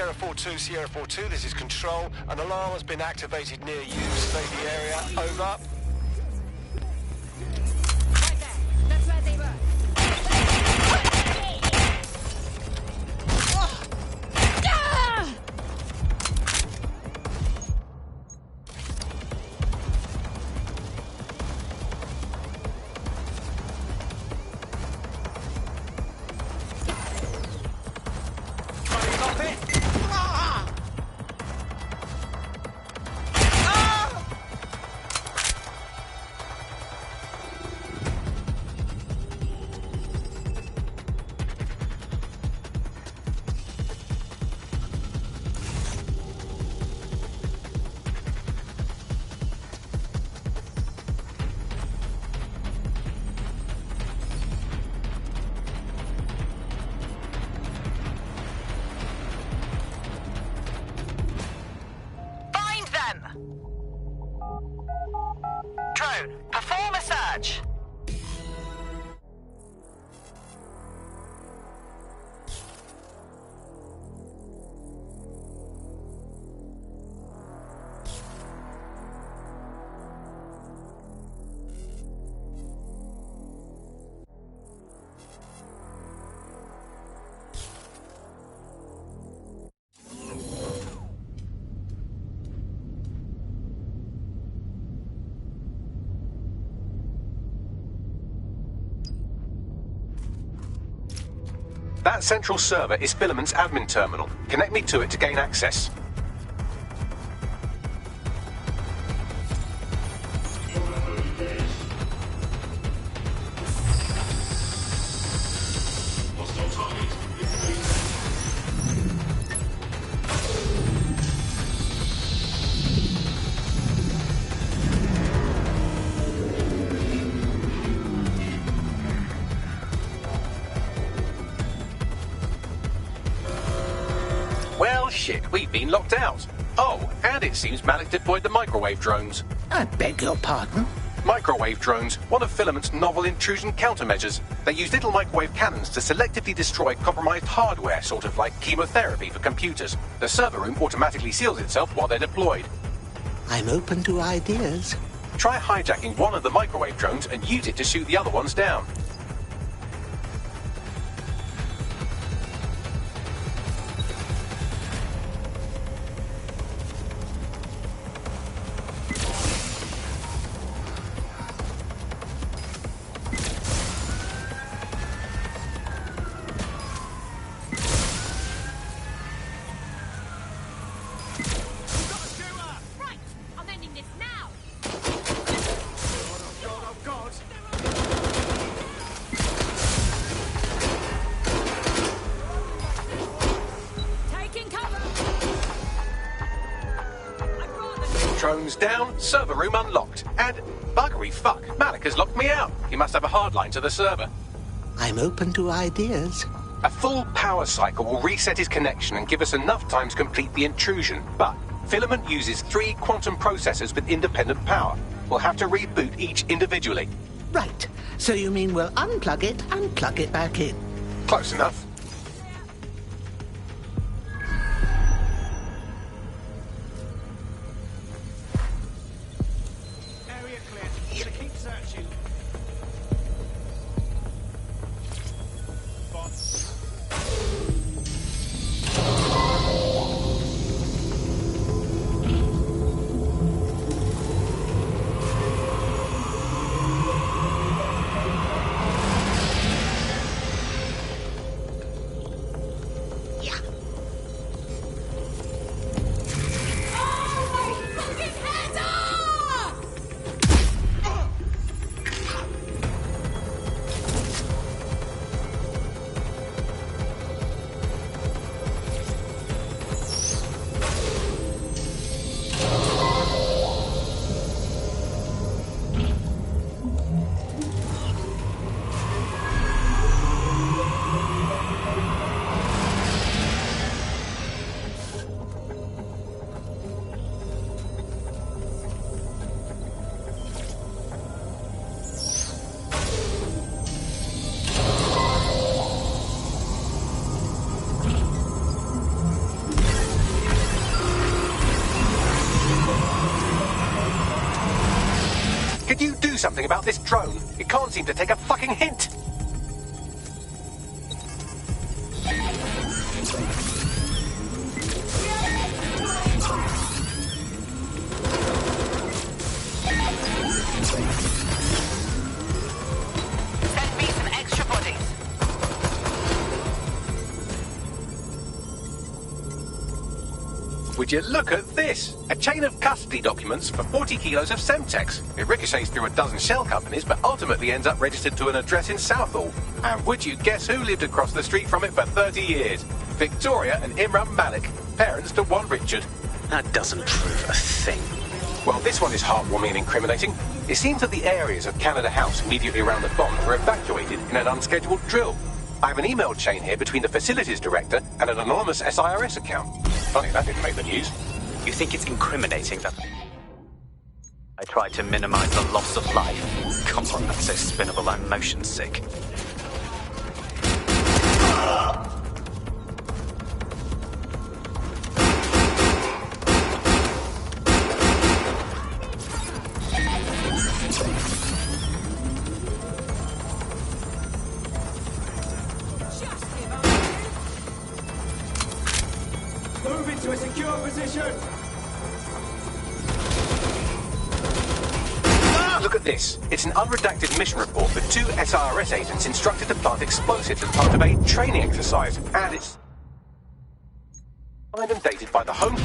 Sierra 4-2, Sierra 4-2, this is Control. An alarm has been activated near you. Survey the area. Over. That's where they were. Drone, perform a search. That central server is Filament's admin terminal. Connect me to it to gain access. Shit, we've been locked out. Oh, and it seems Malik deployed the microwave drones. I beg your pardon? Microwave drones, one of Filament's novel intrusion countermeasures. They use little microwave cannons to selectively destroy compromised hardware, sort of like chemotherapy for computers. The server room automatically seals itself while they're deployed. I'm open to ideas. Try hijacking one of the microwave drones and use it to shoot the other ones down. Drones down, server room unlocked, and buggery fuck, Malik has locked me out. He must have a hard line to the server. I'm open to ideas. A full power cycle will reset his connection and give us enough time to complete the intrusion, but Filament uses 3 quantum processors with independent power. We'll have to reboot each individually. Right. So you mean we'll unplug it and plug it back in? Close enough. something about this drone? It can't seem to take a fucking hint. Send me some extra bodies. Would you look at this? A chain of custody documents for 40 kilos of Semtex. It ricochets through a dozen shell companies, but ultimately ends up registered to an address in Southall. And would you guess who lived across the street from it for 30 years? Victoria and Imran Malik, parents to one Richard. That doesn't prove a thing. Well, this one is heartwarming and incriminating. It seems that the areas of Canada House immediately around the bomb were evacuated in an unscheduled drill. I have an email chain here between the facilities director and an anonymous SIRS account. Funny that didn't make the news. You think it's incriminating that I tried to minimize the loss of life? Come on, that's so spinnable, I'm motion sick. Move into a secure position. Look at this. It's an unredacted mission report for 2 SIRS agents instructed to plant explosives as part of a training exercise. And it's signed and dated by the Home...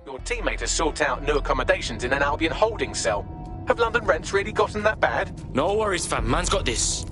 Your teammate has sought out new accommodations in an Albion holding cell. Have London rents really gotten that bad? No worries, fam. Man's got this.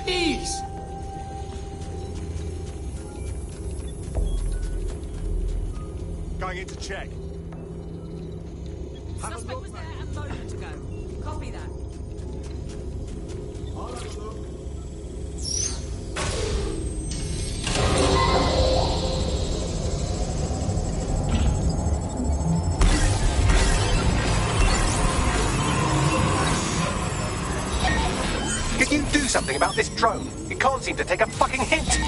Peace! Going in to check. Suspect was there a moment ago. Copy that. Can you do something about this drone? It can't seem to take a fucking hint.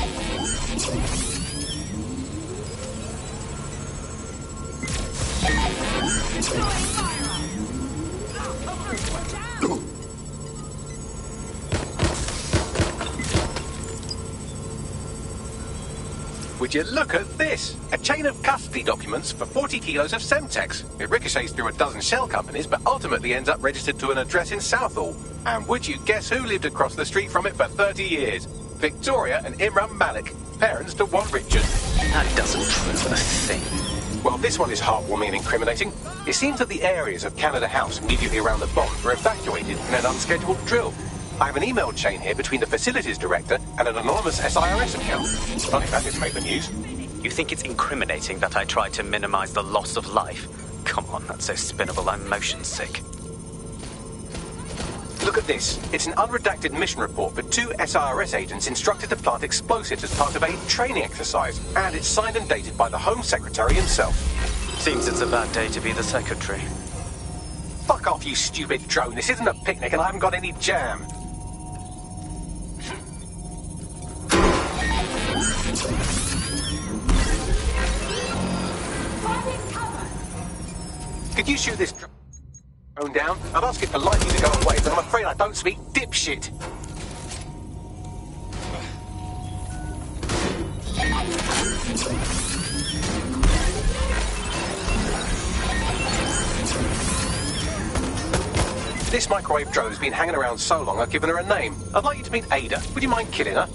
Would you look at this? A chain of custody documents for 40 kilos of Semtex. It ricochets through a dozen shell companies, but ultimately ends up registered to an address in Southall. And would you guess who lived across the street from it for 30 years? Victoria and Imran Malik, parents to one Richard. That doesn't prove a thing. Well, this one is heartwarming and incriminating. It seems that the areas of Canada House immediately around the bomb were evacuated in an unscheduled drill. I have an email chain here between the facilities director and an anonymous SIRS account. Funny that didn't make the news. You think it's incriminating that I tried to minimize the loss of life? Come on, that's so spinnable, I'm motion sick. Look at this. It's an unredacted mission report for 2 SIRS agents instructed to plant explosives as part of a training exercise. And it's signed and dated by the Home Secretary himself. Seems it's a bad day to be the secretary. Fuck off, you stupid drone. This isn't a picnic and I haven't got any jam. Could you shoot this drone down? I'd ask it politely to go away, but I'm afraid I don't speak dipshit. This microwave drone's been hanging around so long I've given her a name. I'd like you to meet Ada. Would you mind killing her?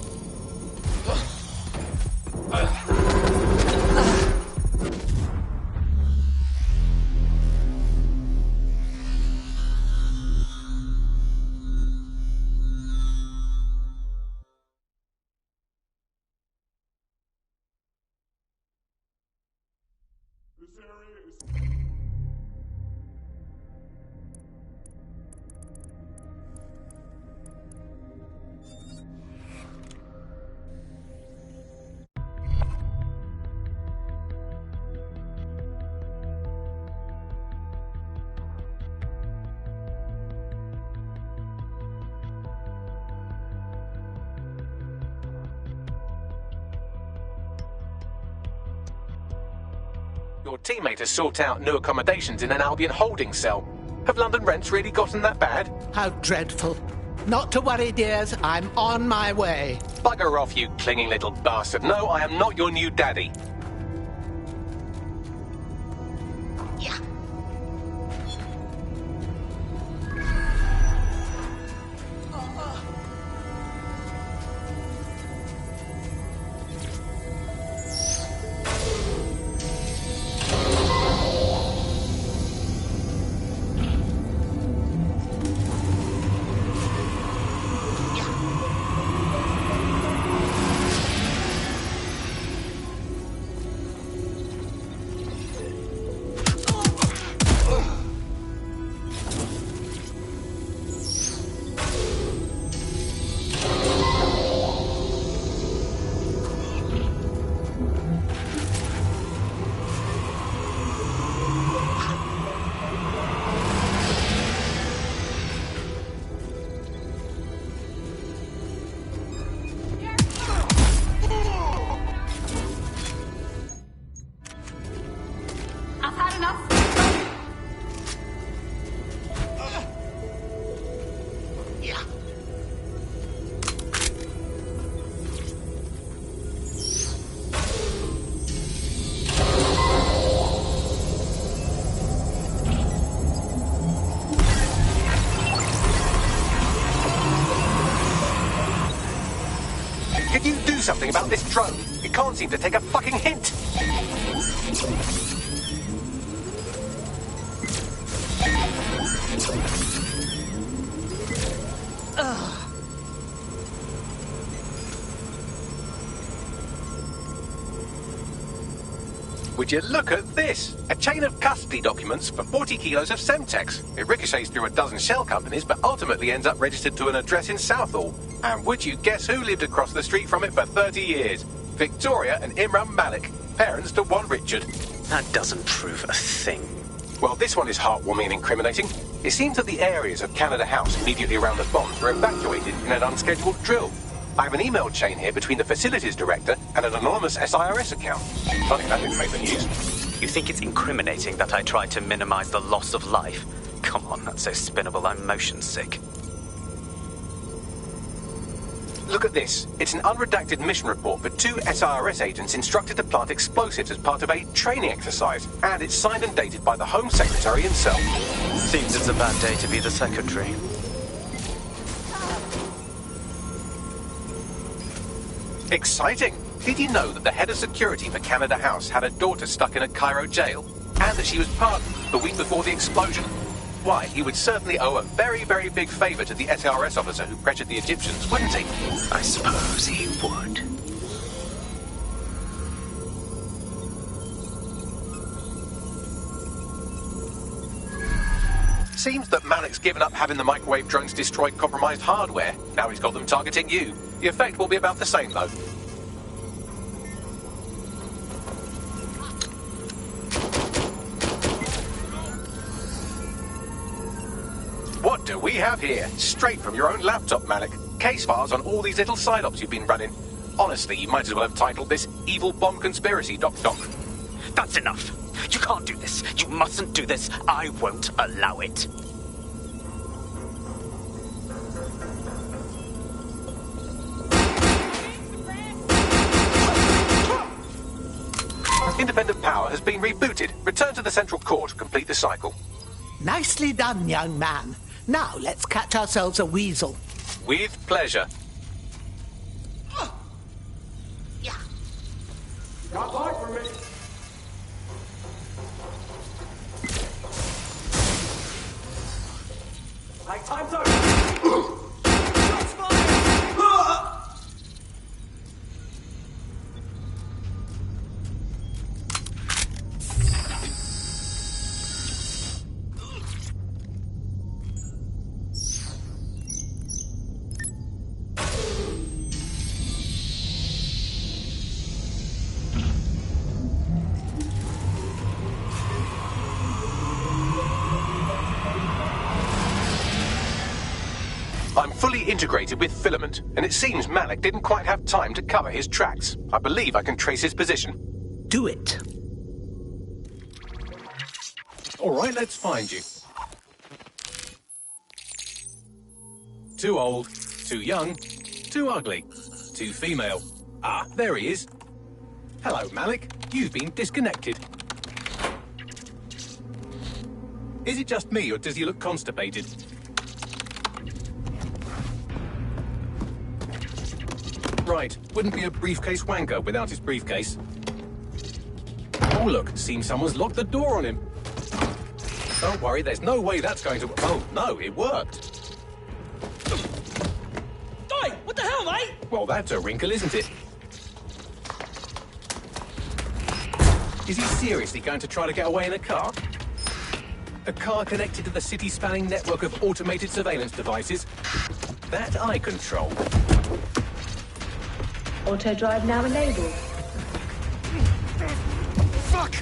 Your teammate has sought out new accommodations in an Albion holding cell. Have London rents really gotten that bad? How dreadful. Not to worry, dears. I'm on my way. Bugger off, you clinging little bastard. No, I am not your new daddy. Could you do something about this drone? It can't seem to take a fucking hint. Would you look at this? A chain of custody documents for 40 kilos of Semtex. It ricochets through a dozen shell companies, but ultimately ends up registered to an address in Southall. And would you guess who lived across the street from it for 30 years? Victoria and Imran Malik, parents to one Richard. That doesn't prove a thing. Well, this one is heartwarming and incriminating. It seems that the areas of Canada House immediately around the bomb were evacuated in an unscheduled drill. I have an email chain here between the facilities director and an anonymous SIRS account. Funny that didn't make the news. You think it's incriminating that I tried to minimize the loss of life? Come on, that's so spinnable, I'm motion sick. Look at this. It's an unredacted mission report for 2 SIRS agents instructed to plant explosives as part of a training exercise. And it's signed and dated by the Home Secretary himself. Seems it's a bad day to be the secretary. Exciting! Did you know that the head of security for Canada House had a daughter stuck in a Cairo jail? And that she was pardoned the week before the explosion? Why, he would certainly owe a very, very big favour to the SIRS officer who pressured the Egyptians, wouldn't he? I suppose he would. Seems that Malik's given up having the microwave drones destroy compromised hardware. Now he's got them targeting you. The effect will be about the same, though. we have here, straight from your own laptop, Malik, case files on all these little side ops you've been running. Honestly, you might as well have titled this Evil Bomb Conspiracy, Doc. That's enough. You can't do this. You mustn't do this. I won't allow it. Independent power has been rebooted. Return to the central core to complete the cycle. Nicely done, young man. Now let's catch ourselves a weasel. With pleasure. Got time for me. Hey, time's over. Shots fired! I'm fully integrated with Filament, and it seems Malik didn't quite have time to cover his tracks. I believe I can trace his position. Do it. All right, let's find you. Too old, too young, too ugly, too female. Ah, there he is. Hello, Malik. You've been disconnected. Is it just me, or does he look constipated? Right, wouldn't be a briefcase wanker without his briefcase. Oh look, seems someone's locked the door on him. Don't worry, there's no way that's going to... Oh, no, it worked. Oi, what the hell, mate? Well, that's a wrinkle, isn't it? Is he seriously going to try to get away in a car? A car connected to the city-spanning network of automated surveillance devices? That I control. Auto drive now enabled. Fuck!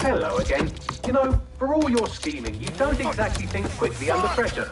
Hello again. You know, for all your scheming, you don't exactly think quickly under pressure.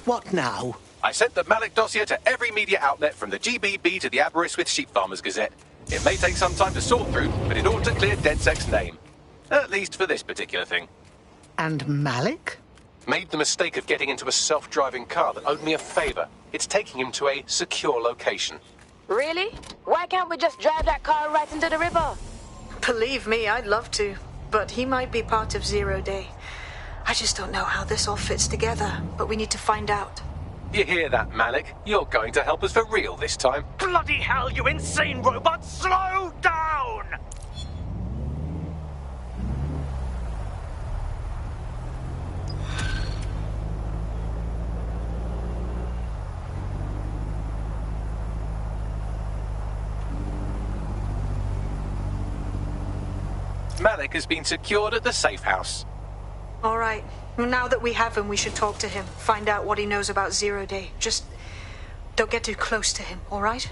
What now? I sent the Malik dossier to every media outlet from the GBB to the Aberystwyth Sheep Farmers Gazette. It may take some time to sort through, but it ought to clear DedSec's name. At least for this particular thing. And Malik? Made the mistake of getting into a self-driving car that owed me a favor. It's taking him to a secure location. Really? Why can't we just drive that car right into the river? Believe me, I'd love to. But he might be part of Zero Day. I just don't know how this all fits together, but we need to find out. You hear that, Malik? You're going to help us for real this time. Bloody hell, you insane robot! Slow down! Malik has been secured at the safe house. All right. Now that we have him, we should talk to him. Find out what he knows about Zero Day. Just don't get too close to him, all right?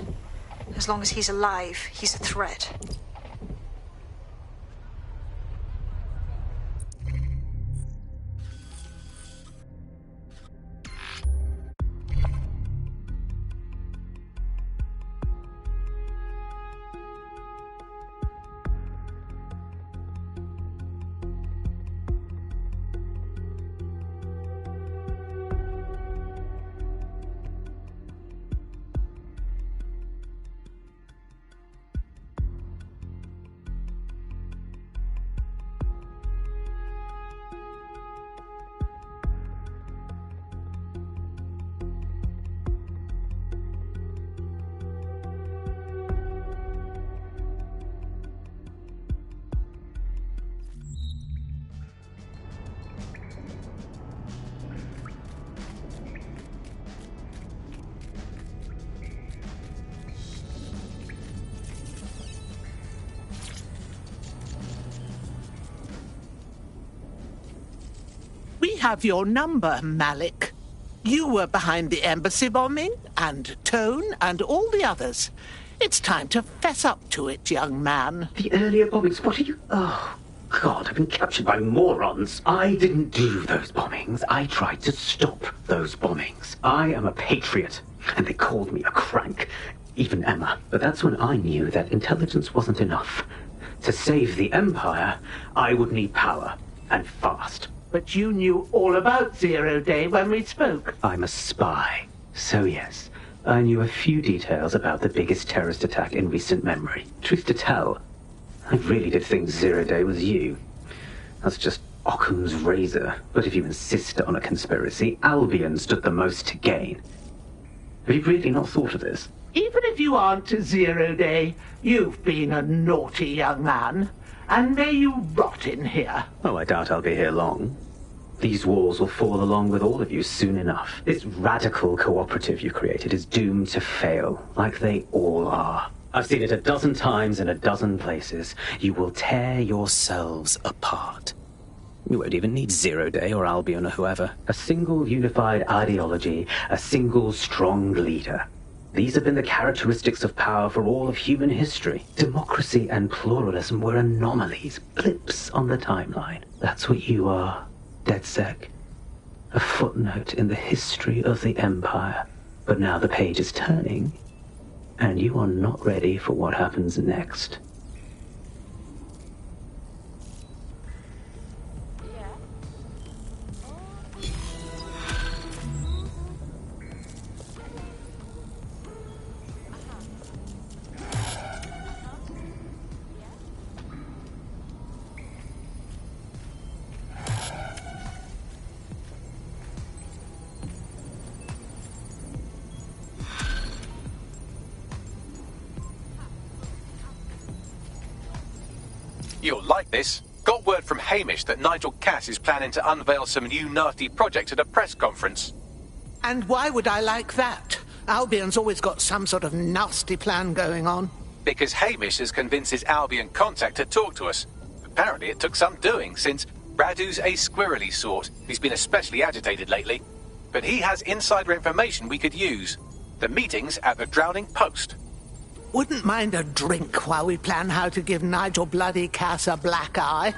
As long as he's alive, he's a threat. We have your number, Malik. You were behind the embassy bombing, and Tone, and all the others. It's time to fess up to it, young man. The earlier bombings, what are you... Oh, God, I've been captured by morons. I didn't do those bombings. I tried to stop those bombings. I am a patriot, and they called me a crank. Even Emma. But that's when I knew that intelligence wasn't enough. To save the Empire, I would need power, and fast. But you knew all about Zero Day when we spoke. I'm a spy. So yes, I knew a few details about the biggest terrorist attack in recent memory. Truth to tell, I really did think Zero Day was you. That's just Occam's razor. But if you insist on a conspiracy, Albion stood the most to gain. Have you really not thought of this? Even if you aren't a Zero Day, you've been a naughty young man. And may you rot in here. Oh, I doubt I'll be here long. These walls will fall along with all of you soon enough. This radical cooperative you created is doomed to fail, like they all are. I've seen it a dozen times in a dozen places. You will tear yourselves apart. You won't even need Zero Day or Albion or whoever. A single unified ideology, a single strong leader. These have been the characteristics of power for all of human history. Democracy and pluralism were anomalies, blips on the timeline. That's what you are, DedSec. A footnote in the history of the Empire. But now the page is turning, and you are not ready for what happens next. You'll like this. Got word from Hamish that Nigel Cass is planning to unveil some new nasty project at a press conference. And why would I like that? Albion's always got some sort of nasty plan going on. Because Hamish has convinced his Albion contact to talk to us. Apparently it took some doing, since Radu's a squirrely sort. He's been especially agitated lately. But he has insider information we could use. The meeting's at the Drowning Post. Wouldn't mind a drink while we plan how to give Nigel Bloody Cass a black eye.